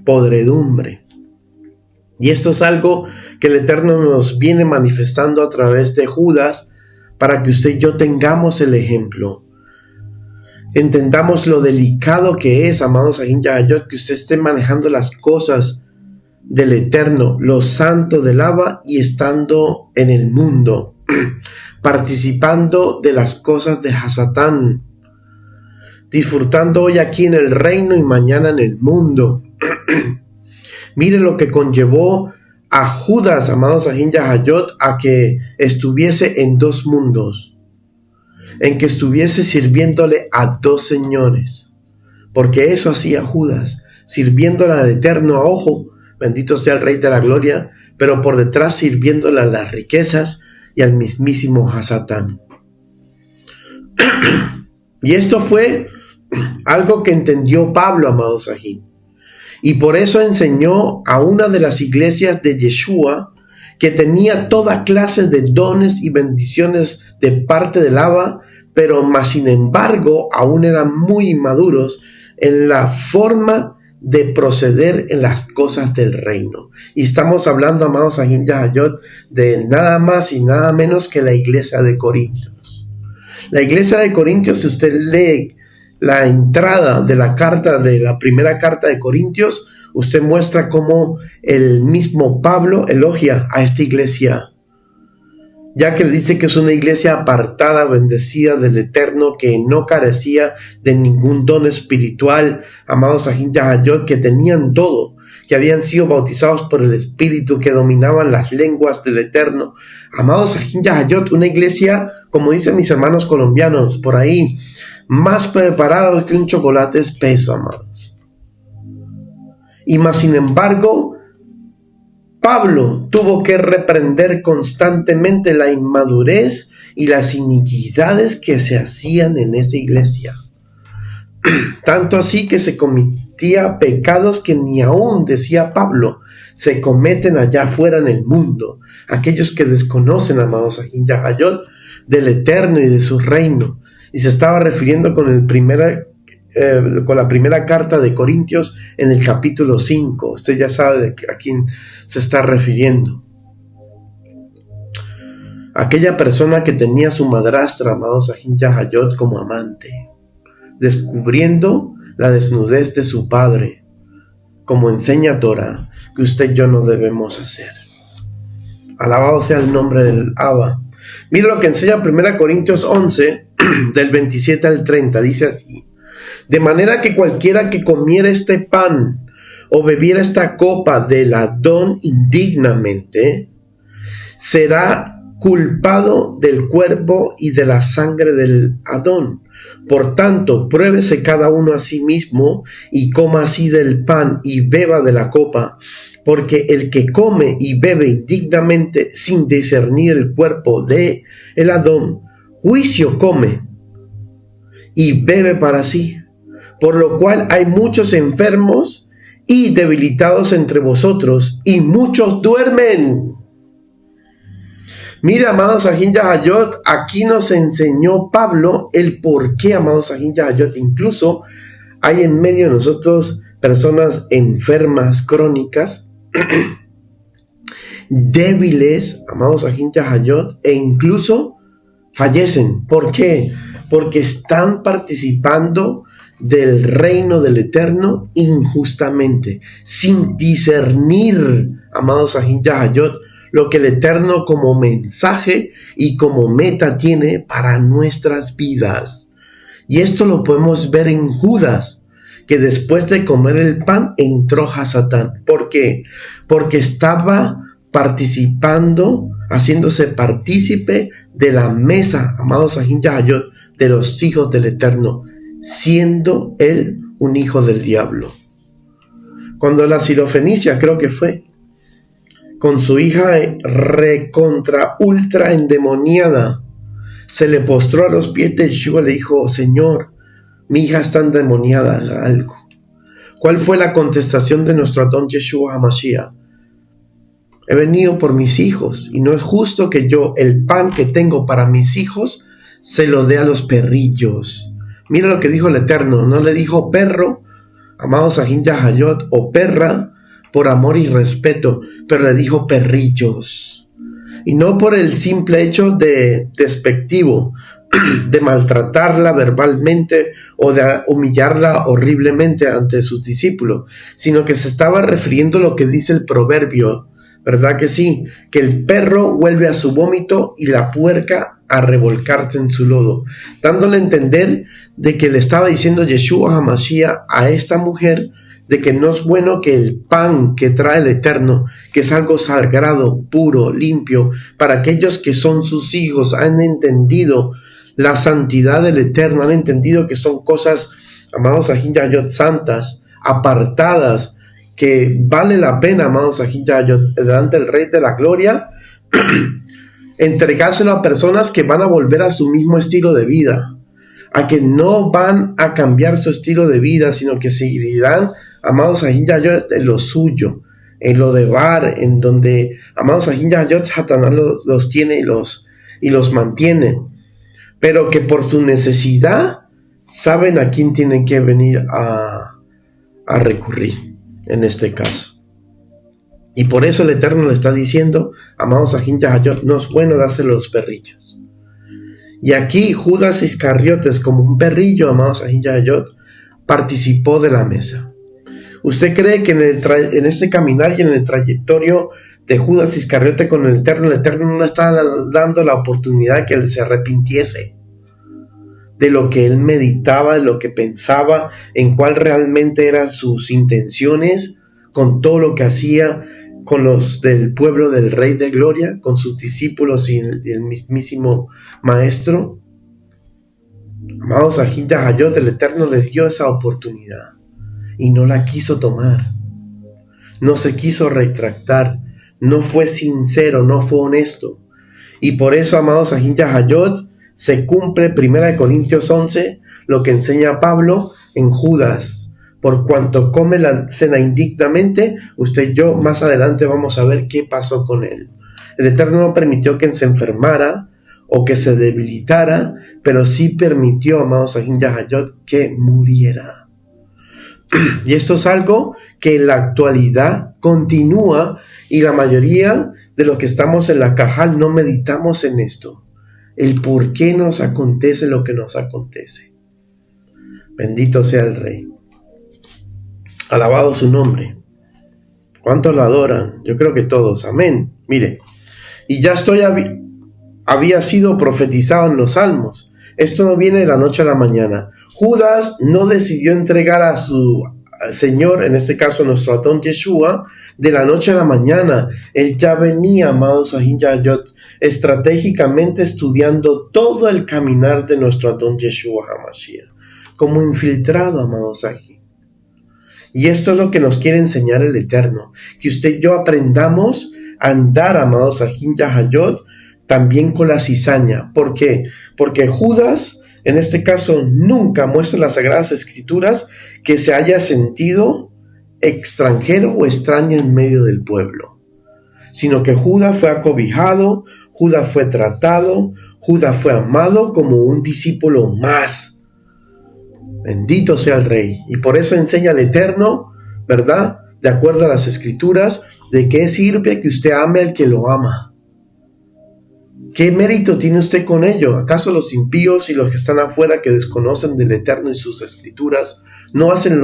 Podredumbre. Y esto es algo que el Eterno nos viene manifestando a través de Judas, para que usted y yo tengamos el ejemplo. Entendamos lo delicado que es, amados Ahin Yahayot, que usted esté manejando las cosas del Eterno, lo santo del Abba, y estando en el mundo, participando de las cosas de Hasatán, disfrutando hoy aquí en el reino y mañana en el mundo. Mire lo que conllevó a Judas, amados Ahin Yahayot, a que estuviese en dos mundos, en que estuviese sirviéndole a dos señores, porque eso hacía Judas, sirviéndole al Eterno a ojo, bendito sea el Rey de la Gloria, pero por detrás sirviéndole a las riquezas y al mismísimo Hasatán. Y esto fue algo que entendió Pablo, amados Ahin. Y por eso enseñó a una de las iglesias de Yeshua, que tenía toda clase de dones y bendiciones de parte del Abba, pero más sin embargo aún eran muy inmaduros en la forma de proceder en las cosas del reino. Y estamos hablando, amados Ahin Yahayot, de nada más y nada menos que la iglesia de Corintios. La iglesia de Corintios, si usted lee la entrada de la primera carta de Corintios, usted muestra cómo el mismo Pablo elogia a esta iglesia, ya que él dice que es una iglesia apartada, bendecida del Eterno, que no carecía de ningún don espiritual, amados Ahin Yahayot, que tenían todo, que habían sido bautizados por el Espíritu, que dominaban las lenguas del Eterno. Amados Ahin Yahayot, una iglesia, como dicen mis hermanos colombianos por ahí, más preparados que un chocolate espeso, amados. Y más sin embargo, Pablo tuvo que reprender constantemente la inmadurez y las iniquidades que se hacían en esa iglesia. Tanto así que se cometía pecados que ni aún, decía Pablo, se cometen allá afuera en el mundo. Aquellos que desconocen, amados Ahin Yahayot, del Eterno y de su reino. Y se estaba refiriendo con la primera carta de Corintios en el capítulo 5. Usted ya sabe a quién se está refiriendo. Aquella persona que tenía a su madrastra, amados Ahin Yahayot, como amante, descubriendo la desnudez de su padre, como enseña Torah, que usted y yo no debemos hacer. Alabado sea el nombre del Abba. Mira lo que enseña 1 Corintios 11, del 27 al 30, dice así: de manera que cualquiera que comiera este pan o bebiera esta copa del Adón indignamente, será culpado del cuerpo y de la sangre del Adón. Por tanto, pruébese cada uno a sí mismo y coma así del pan y beba de la copa, porque el que come y bebe indignamente sin discernir el cuerpo de el Adón, juicio come y bebe para sí, por lo cual hay muchos enfermos y debilitados entre vosotros, y muchos duermen. Mira, amados Ahin Yahayot, aquí nos enseñó Pablo el por qué, amados Ahin Yahayot, incluso hay en medio de nosotros personas enfermas, crónicas, débiles, amados Ahin Yahayot, e incluso fallecen. ¿Por qué? Porque están participando del reino del Eterno injustamente, sin discernir, amados Ahin Yahayot, lo que el Eterno como mensaje y como meta tiene para nuestras vidas. Y esto lo podemos ver en Judas, que después de comer el pan entró Hasatán. ¿Por qué? Porque estaba participando, haciéndose partícipe de la mesa, amados Sahin Yahayot, de los hijos del Eterno, siendo él un hijo del diablo. Cuando la sirofenicia, creo que fue, con su hija recontra ultra endemoniada, se le postró a los pies de Yeshua, le dijo: Señor, mi hija está endemoniada, haga algo. ¿Cuál fue la contestación de nuestro Adón Yeshua HaMashiach? He venido por mis hijos, y no es justo que yo el pan que tengo para mis hijos se lo dé a los perrillos. Mira lo que dijo el Eterno, no le dijo perro, amados Sahin Yahayot, o perra, por amor y respeto, pero le dijo perrillos. Y no por el simple hecho de despectivo, de maltratarla verbalmente o de humillarla horriblemente ante sus discípulos, sino que se estaba refiriendo a lo que dice el proverbio, ¿verdad que sí? Que el perro vuelve a su vómito y la puerca a revolcarse en su lodo, dándole a entender de que le estaba diciendo Yeshua HaMashiach a esta mujer de que no es bueno que el pan que trae el Eterno, que es algo sagrado, puro, limpio, para aquellos que son sus hijos, han entendido la santidad del Eterno, han entendido que son cosas, amados Sahin Yahayot, santas, apartadas, que vale la pena, amados Sahin Yahayot, delante del Rey de la Gloria, entregárselo a personas que van a volver a su mismo estilo de vida, a que no van a cambiar su estilo de vida, sino que seguirán, amados Sahin Yahayot, en lo suyo, en lo de Bar, en donde, amados Sahin Yahayot, Satanás los tiene y los mantiene, pero que por su necesidad saben a quién tienen que venir a recurrir en este caso. Y por eso el Eterno le está diciendo, amados Sahin Yahayot, no es bueno dárselo a los perrillos. Y aquí Judas Iscariotes, como un perrillo, amados Sahin Yahayot, participó de la mesa. ¿Usted cree que en este caminar y en el trayectorio de Judas Iscariote con el Eterno no está dando la oportunidad que él se arrepintiese de lo que él meditaba, de lo que pensaba, en cuál realmente eran sus intenciones, con todo lo que hacía con los del pueblo del Rey de Gloria, con sus discípulos y el mismísimo Maestro? Amados Sahin Yahayot, el Eterno le dio esa oportunidad y no la quiso tomar, no se quiso retractar, no fue sincero, no fue honesto. Y por eso, amados Sahin Yahayot, se cumple 1 Corintios 11, lo que enseña Pablo en Judas: por cuanto come la cena indignamente, usted y yo más adelante vamos a ver qué pasó con él. El Eterno no permitió que se enfermara o que se debilitara, pero sí permitió, amados Sahin Yahayot, que muriera. Y esto es algo que en la actualidad continúa, y la mayoría de los que estamos en la Cajal no meditamos en esto, el por qué nos acontece lo que nos acontece. Bendito sea el Rey, alabado su nombre. ¿Cuántos lo adoran? Yo creo que todos, amén. Mire, y ya había sido profetizado en los Salmos. Esto no viene de la noche a la mañana. Judas no decidió entregar a su Señor, en este caso nuestro Adón Yeshua, de la noche a la mañana. Él ya venía, amados Sahin Yahayot, estratégicamente estudiando todo el caminar de nuestro Adón Yeshua HaMashiach, como infiltrado, amados Sahin. Y esto es lo que nos quiere enseñar el Eterno, que usted y yo aprendamos a andar, amados Sahin Yahayot, también con la cizaña. ¿Por qué? Porque Judas, en este caso, nunca muestra en las Sagradas Escrituras que se haya sentido extranjero o extraño en medio del pueblo, sino que Judas fue acobijado, Judas fue tratado, Judas fue amado como un discípulo más. Bendito sea el Rey. Y por eso enseña el Eterno, ¿verdad?, de acuerdo a las Escrituras, de qué sirve que usted ame al que lo ama. ¿Qué mérito tiene usted con ello? ¿Acaso los impíos y los que están afuera, que desconocen del Eterno y sus Escrituras, no hacen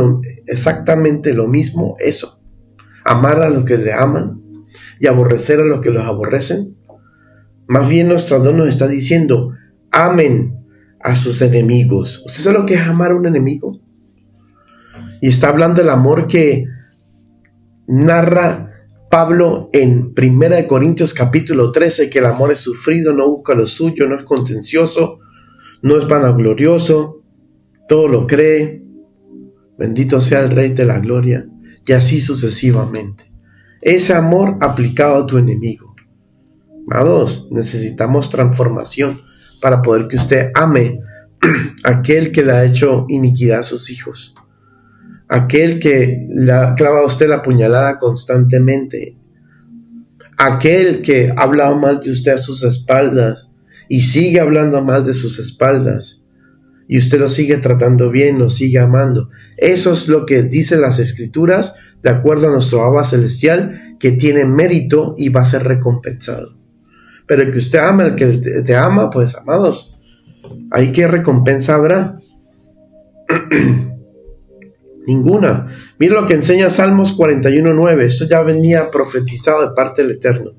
exactamente lo mismo? Eso, amar a los que le aman y aborrecer a los que los aborrecen. Más bien nuestro Adón nos está diciendo: amen a sus enemigos. ¿Usted sabe lo que es amar a un enemigo? Y está hablando del amor que narra Pablo en 1 Corintios capítulo 13, que el amor es sufrido, no busca lo suyo, no es contencioso, no es vanaglorioso, todo lo cree. Bendito sea el Rey de la Gloria. Y así sucesivamente. Ese amor aplicado a tu enemigo. Amados, necesitamos transformación para poder que usted ame a aquel que le ha hecho iniquidad a sus hijos. Aquel que le ha clavado a usted la puñalada constantemente. Aquel que ha hablado mal de usted a sus espaldas y sigue hablando mal de sus espaldas. Y usted lo sigue tratando bien, lo sigue amando. Eso es lo que dicen las Escrituras, de acuerdo a nuestro Abba Celestial, que tiene mérito y va a ser recompensado. Pero el que usted ama, el que te ama, pues amados, ¿ahí qué recompensa habrá? Ninguna. Mira lo que enseña Salmos 41:9. Esto ya venía profetizado de parte del Eterno.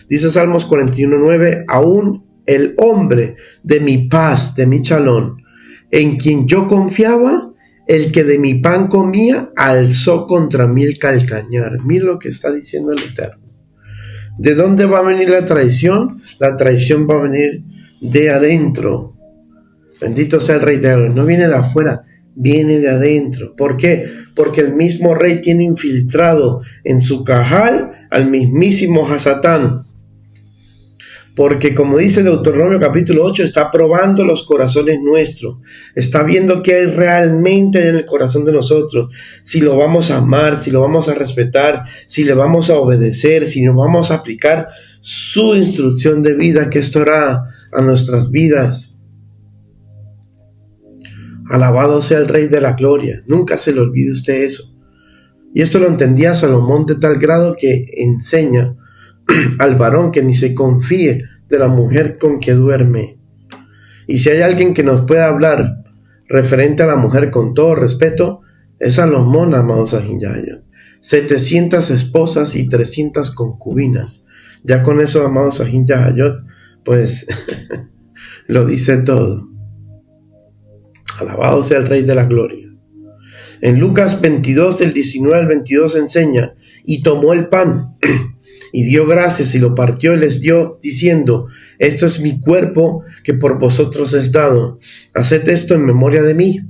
Dice Salmos 41:9: aún el hombre de mi paz, de mi chalón, en quien yo confiaba, el que de mi pan comía, alzó contra mí el calcañar. Mira lo que está diciendo el Eterno. ¿De dónde va a venir la traición? La traición va a venir de adentro. Bendito sea el Rey de Gloria. No viene de afuera, viene de adentro. ¿Por qué? Porque el mismo Rey tiene infiltrado en su cajal al mismísimo Hasatán. Porque como dice Deuteronomio capítulo 8, está probando los corazones nuestros. Está viendo qué hay realmente en el corazón de nosotros. Si lo vamos a amar, si lo vamos a respetar, si le vamos a obedecer, si nos vamos a aplicar su instrucción de vida, que esto hará a nuestras vidas. Alabado sea el Rey de la Gloria. Nunca se le olvide usted eso. Y esto lo entendía Salomón de tal grado que enseña al varón que ni se confíe de la mujer con que duerme. Y si hay alguien que nos pueda hablar referente a la mujer con todo respeto, es Salomón, amados Ajinjayot. 700 esposas y 300 concubinas. Ya con eso, amados Ajinjayot, pues lo dice todo. Alabado sea el Rey de la Gloria. En Lucas 22, del 19 al 22 enseña: y tomó el pan y dio gracias y lo partió y les dio, diciendo: esto es mi cuerpo que por vosotros es dado. Haced esto en memoria de mí.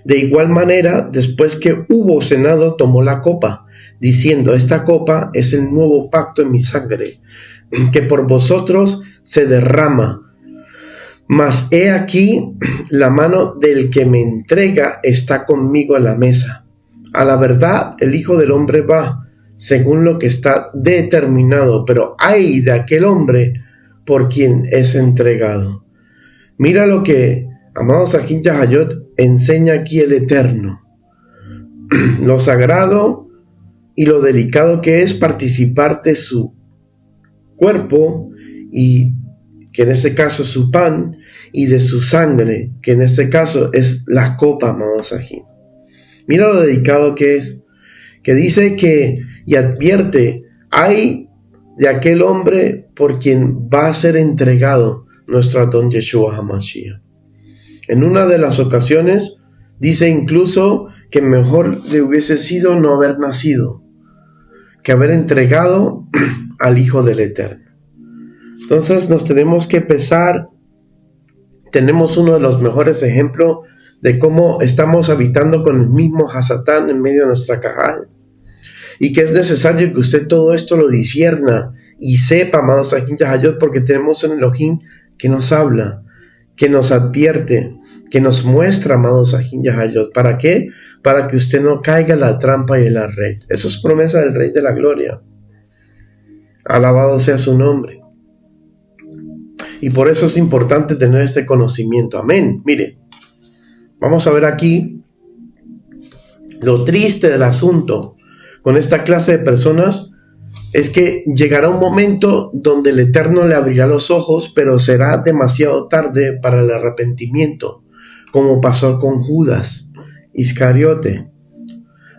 De igual manera, después que hubo cenado, tomó la copa, diciendo: esta copa es el nuevo pacto en mi sangre, que por vosotros se derrama. Mas he aquí, la mano del que me entrega está conmigo en la mesa. A la verdad, el Hijo del Hombre va según lo que está determinado, pero ay de aquel hombre por quien es entregado. Mira lo que, amados Ajinjayot, enseña aquí el Eterno. Lo sagrado y lo delicado que es participar de su cuerpo, y que en este caso es su pan, y de su sangre, que en este caso es la copa, amados Ajín. Mira lo delicado que es, que dice que, y advierte, hay de aquel hombre por quien va a ser entregado nuestro Adón Yeshua HaMashiach. En una de las ocasiones dice incluso que mejor le hubiese sido no haber nacido que haber entregado al Hijo del Eterno. Entonces nos tenemos que pesar. Tenemos uno de los mejores ejemplos de cómo estamos habitando con el mismo Hasatán en medio de nuestra cajal, y que es necesario que usted todo esto lo discierna y sepa, amados Ajinjayot, porque tenemos un Elohim que nos habla, que nos advierte, que nos muestra, amados Ajinjayot. ¿Para qué? Para que usted no caiga en la trampa y en la red. Eso es promesa del Rey de la Gloria. Alabado sea su nombre. Y por eso es importante tener este conocimiento. Amén. Mire, vamos a ver aquí lo triste del asunto con esta clase de personas. Es que llegará un momento donde el Eterno le abrirá los ojos, pero será demasiado tarde para el arrepentimiento, como pasó con Judas Iscariote.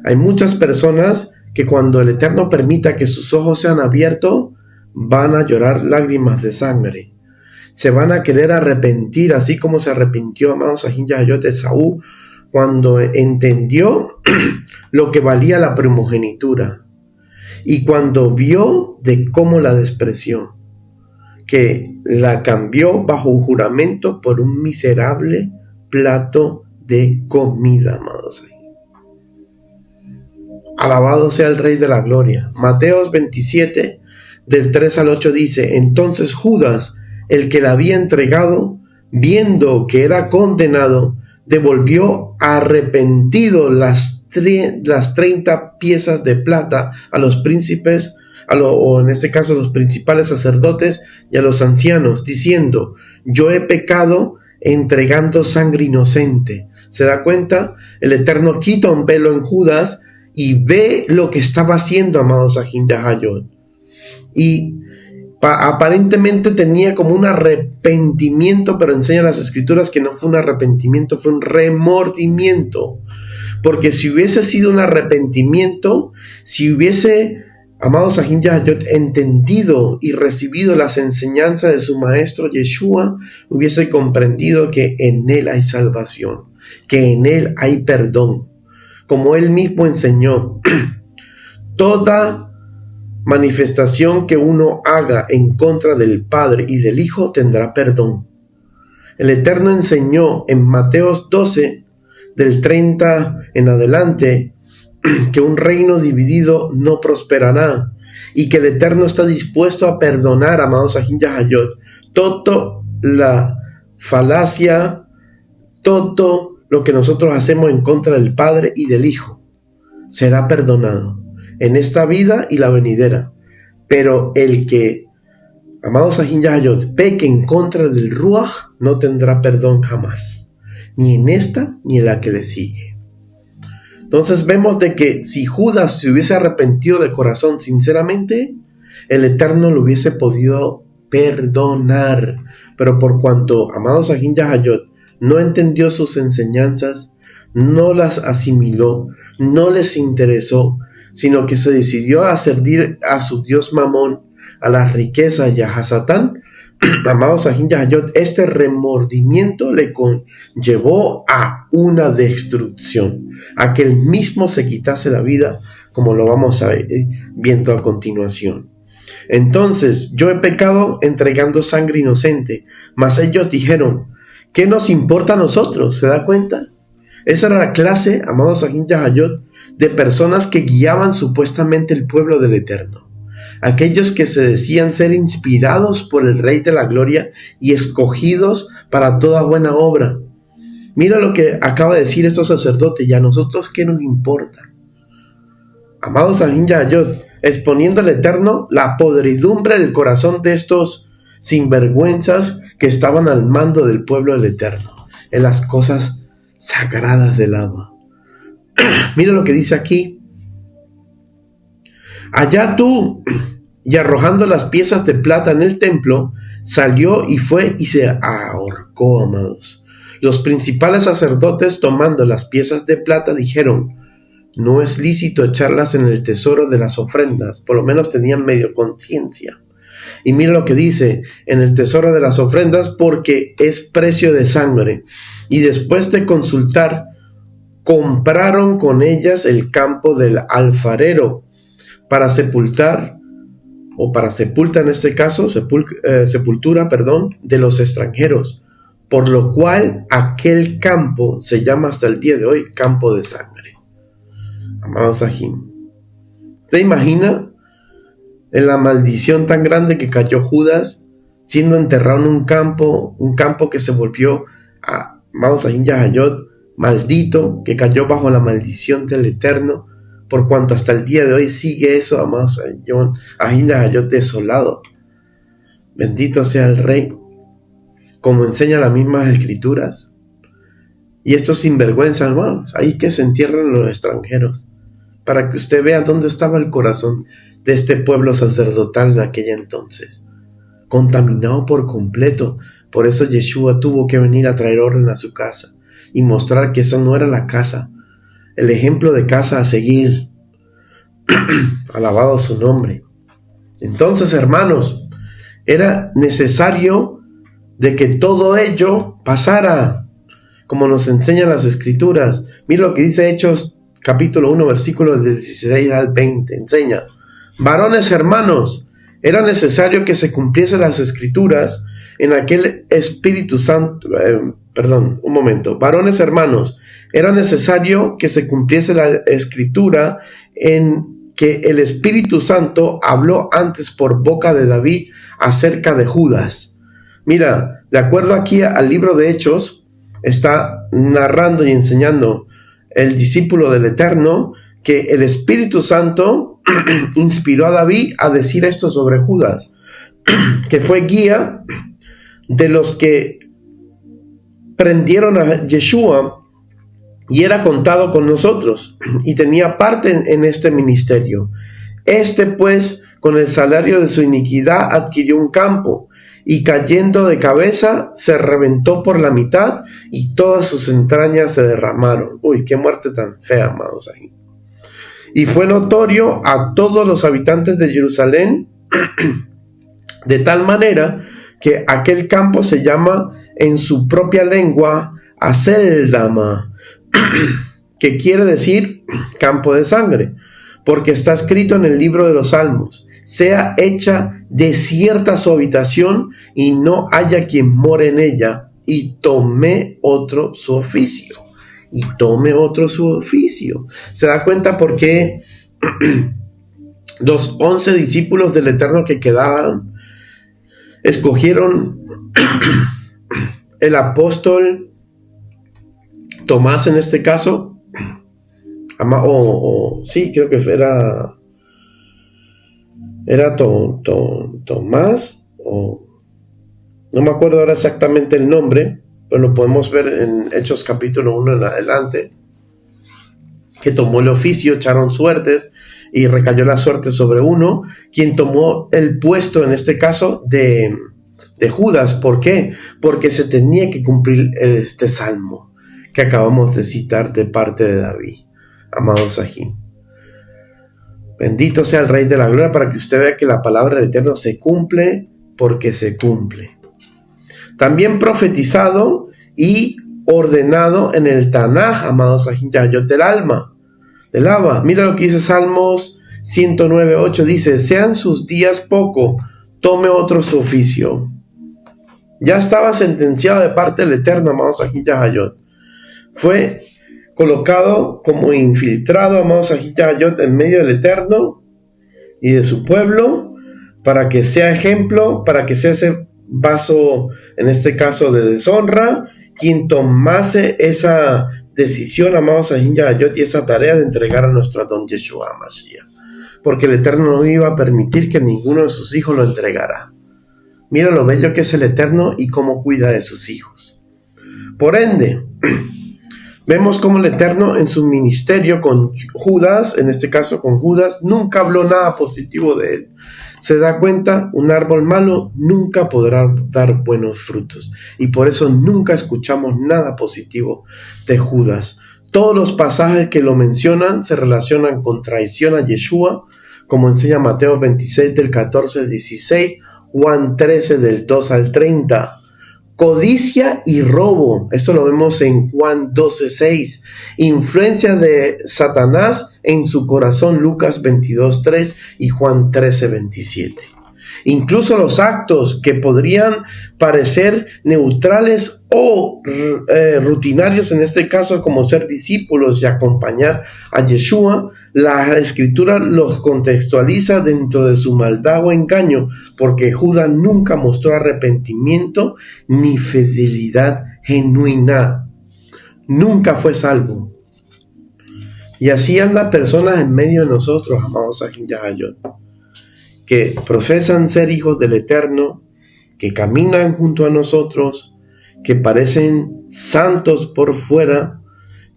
Hay muchas personas que cuando el Eterno permita que sus ojos sean abiertos, van a llorar lágrimas de sangre. Se van a querer arrepentir, así como se arrepintió, amados Ajinjayot, de Esaú, cuando entendió lo que valía la primogenitura y cuando vio de cómo la despreció, que la cambió bajo un juramento por un miserable plato de comida, amados. Alabado sea el Rey de la Gloria. Mateos 27, del 3 al 8 dice: entonces Judas, el que la había entregado, viendo que era condenado, devolvió arrepentido las 30 piezas de plata a los príncipes, o en este caso a los principales sacerdotes y a los ancianos, diciendo: yo he pecado entregando sangre inocente. ¿Se da cuenta? El Eterno quita un velo en Judas y ve lo que estaba haciendo, amados Ahin Yahayot. Y aparentemente tenía como un arrepentimiento, pero enseña las escrituras que no fue un arrepentimiento, fue un remordimiento. Porque si hubiese sido un arrepentimiento, si hubiese, amados Ahin Yahayot, entendido y recibido las enseñanzas de su maestro Yeshua, hubiese comprendido que en él hay salvación, que en él hay perdón. Como él mismo enseñó, toda manifestación que uno haga en contra del Padre y del Hijo tendrá perdón. El Eterno enseñó en Mateos 12, del 30 en adelante, que un reino dividido no prosperará y que el Eterno está dispuesto a perdonar, amados Ahin Yahayot, toda la falacia, todo lo que nosotros hacemos en contra del Padre y del Hijo será perdonado en esta vida y la venidera. Pero el que, amados Ahin Yahayot, peque en contra del Ruach no tendrá perdón jamás, ni en esta ni en la que le sigue. Entonces vemos de que si Judas se hubiese arrepentido de corazón sinceramente, el Eterno lo hubiese podido perdonar. Pero por cuanto, amados Ahin Yahayot, no entendió sus enseñanzas, no las asimiló, no les interesó, sino que se decidió a servir a su Dios Mamón, a las riquezas y a Satán, amados Ahin Yahayot, este remordimiento le conllevó a una destrucción, a que él mismo se quitase la vida, como lo vamos a ver viendo a continuación. Entonces, yo he pecado entregando sangre inocente, mas ellos dijeron: ¿qué nos importa a nosotros? ¿Se da cuenta? Esa era la clase, amados Ahin Yahayot, de personas que guiaban supuestamente el pueblo del Eterno. Aquellos que se decían ser inspirados por el Rey de la Gloria y escogidos para toda buena obra. Mira lo que acaba de decir estos sacerdotes: ¿y a nosotros qué nos importa? Amados Ahin Yahayot, exponiendo al Eterno la podridumbre del corazón de estos sinvergüenzas que estaban al mando del pueblo del Eterno, en las cosas sagradas del agua. Mira lo que dice aquí: allá tú, y arrojando las piezas de plata en el templo, salió y fue y se ahorcó, amados. Los principales sacerdotes, tomando las piezas de plata, dijeron: no es lícito echarlas en el tesoro de las ofrendas. Por lo menos tenían medio conciencia. Y mira lo que dice: en el tesoro de las ofrendas, porque es precio de sangre. Y después de consultar, compraron con ellas el campo del alfarero para sepultar, o para sepulta en este caso, sepultura, de los extranjeros, por lo cual aquel campo se llama hasta el día de hoy campo de sangre. Amados Ahin, ¿se imagina en la maldición tan grande que cayó Judas, siendo enterrado en un campo que se volvió, amados Ahin Yahayot, maldito, que cayó bajo la maldición del Eterno, por cuanto hasta el día de hoy sigue eso, amados Ahin Yahayot, desolado? Bendito sea el Rey, como enseña las mismas escrituras. Y estos sinvergüenzas, hermanos, ahí que se entierran los extranjeros, para que usted vea dónde estaba el corazón de este pueblo sacerdotal en aquella entonces, contaminado por completo. Por eso Yeshua tuvo que venir a traer orden a su casa y mostrar que esa no era la casa, el ejemplo de casa a seguir. Alabado su nombre. Entonces, hermanos, era necesario de que todo ello pasara. como nos enseñan las Escrituras. Mira lo que dice Hechos capítulo 1, versículos del 16 al 20. Enseña: varones hermanos, era necesario que se cumpliesen las Escrituras en aquel Espíritu Santo. Varones hermanos, era necesario que se cumpliese la Escritura en que el Espíritu Santo habló antes por boca de David acerca de Judas. Mira, de acuerdo aquí al libro de Hechos, está narrando y enseñando el discípulo del Eterno que el Espíritu Santo inspiró a David a decir esto sobre Judas, que fue guía de los que prendieron a Yeshua y era contado con nosotros y tenía parte en este ministerio. Pues, con el salario de su iniquidad adquirió un campo y cayendo de cabeza se reventó por la mitad y todas sus entrañas se derramaron. Uy, qué muerte tan fea, amados ahí. Y fue notorio a todos los habitantes de Jerusalén, de tal manera que aquel campo se llama en su propia lengua Aceldama, que quiere decir campo de sangre, porque está escrito en el libro de los Salmos: sea hecha desierta su habitación y no haya quien more en ella, y tome otro su oficio. ¿Se da cuenta por qué los 11 discípulos del Eterno que quedaban escogieron el apóstol Tomás en este caso? Sí, creo que era Tomás, o no me acuerdo ahora exactamente el nombre, pero lo podemos ver en Hechos capítulo 1 en adelante, que tomó el oficio, echaron suertes y recayó la suerte sobre uno, quien tomó el puesto en este caso de Judas. ¿Por qué? Porque se tenía que cumplir este salmo que acabamos de citar de parte de David. Amados aquí, bendito sea el Rey de la Gloria, para que usted vea que la palabra del Eterno se cumple porque se cumple. También profetizado y ordenado en el Tanaj, amados aquí, Yayot del Abba. Mira lo que dice Salmos 109:8, dice: sean sus días poco, tome otro su oficio. Ya estaba sentenciado de parte del Eterno, amados aquí, Yayot. Fue colocado como infiltrado, amados aquí, Yayot, en medio del Eterno y de su pueblo, para que sea ejemplo, para que sea ese vaso, en este caso de deshonra, quien tomase esa decisión, amados aquí, Yayot, y esa tarea de entregar a nuestro Adón Yeshua Mashiach, porque el Eterno no iba a permitir que ninguno de sus hijos lo entregara. Mira lo bello que es el Eterno y cómo cuida de sus hijos. Por ende, vemos cómo el Eterno en su ministerio con Judas, en este caso con Judas, nunca habló nada positivo de él. Se da cuenta, un árbol malo nunca podrá dar buenos frutos, y por eso nunca escuchamos nada positivo de Judas. Todos los pasajes que lo mencionan se relacionan con traición a Yeshua, como enseña Mateo 26 del 14 al 16, Juan 13 del 2 al 30. Codicia y robo, esto lo vemos en Juan 12:6. Influencia de Satanás en su corazón, Lucas 22:3 y Juan 13:27. Incluso los actos que podrían parecer neutrales o rutinarios, en este caso como ser discípulos y acompañar a Yeshua, la Escritura los contextualiza dentro de su maldad o engaño, porque Judas nunca mostró arrepentimiento ni fidelidad genuina. Nunca fue salvo. Y así andan personas en medio de nosotros, amados Ahin Yahayot, que profesan ser hijos del Eterno, que caminan junto a nosotros, que parecen santos por fuera,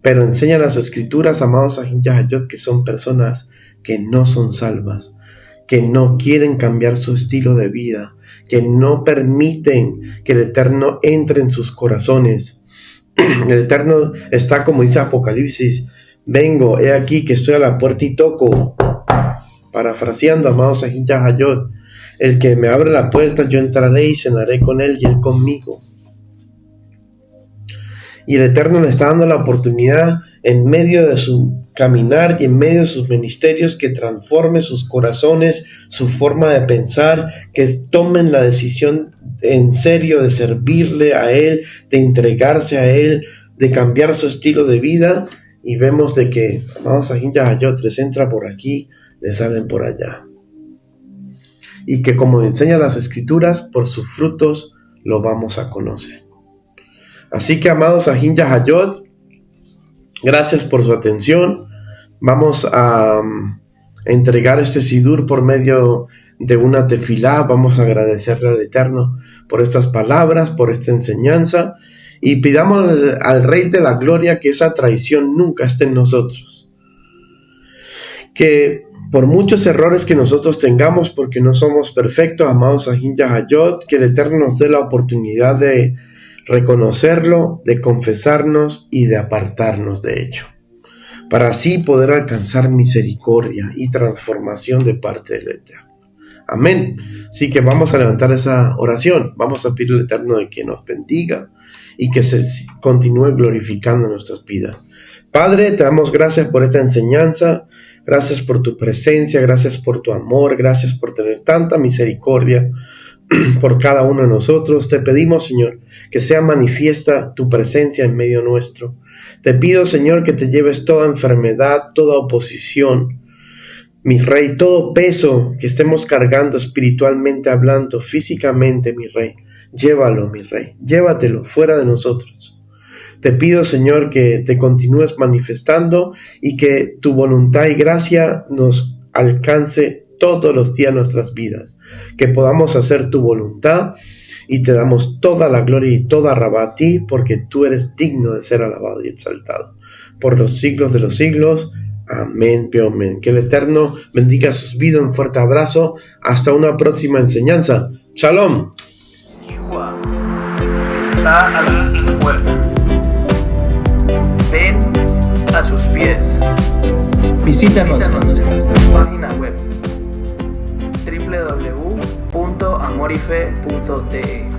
pero enseñan las Escrituras, amados Ahin Yahayot, que son personas que no son salvas, que no quieren cambiar su estilo de vida, que no permiten que el Eterno entre en sus corazones. El Eterno está, como dice Apocalipsis: vengo, he aquí que estoy a la puerta y toco. Parafraseando, amados Ahin Yahayot, el que me abre la puerta, yo entraré y cenaré con él y él conmigo. Y el Eterno le está dando la oportunidad en medio de su caminar y en medio de sus ministerios que transforme sus corazones, su forma de pensar, que tomen la decisión en serio de servirle a Él, de entregarse a Él, de cambiar su estilo de vida. Y vemos de que, amados Sahin Yahayot, les entra por aquí, les salen por allá. Y que como enseñan las Escrituras, por sus frutos lo vamos a conocer. Así que, amados Sahin Yahayot, gracias por su atención. Vamos a entregar este Sidur por medio de una tefilá. Vamos a agradecerle al Eterno por estas palabras, por esta enseñanza. Y pidamos al Rey de la Gloria que esa traición nunca esté en nosotros. Que por muchos errores que nosotros tengamos, porque no somos perfectos, amados Sahin Yahayot, que el Eterno nos dé la oportunidad de reconocerlo, de confesarnos y de apartarnos de ello, para así poder alcanzar misericordia y transformación de parte del Eterno. Amén. Así que vamos a levantar esa oración. Vamos a pedir al Eterno de que nos bendiga y que se continúe glorificando nuestras vidas. Padre, te damos gracias por esta enseñanza. Gracias por tu presencia. Gracias por tu amor. Gracias por tener tanta misericordia por cada uno de nosotros. Te pedimos, Señor, que sea manifiesta tu presencia en medio nuestro. Te pido, Señor, que te lleves toda enfermedad, toda oposición, mi Rey, todo peso que estemos cargando espiritualmente hablando, físicamente, mi Rey. Llévalo, mi Rey, llévatelo fuera de nosotros. Te pido, Señor, que te continúes manifestando y que tu voluntad y gracia nos alcance todos los días de nuestras vidas, que podamos hacer tu voluntad, y te damos toda la gloria y toda rabá a ti, porque tú eres digno de ser alabado y exaltado por los siglos de los siglos. Amén, amén. Que el Eterno bendiga sus vidas. Un fuerte abrazo. Hasta una próxima enseñanza. Shalom. Está a la puerta. Ven a sus pies. Visítanos en nuestra página web www.amorife.de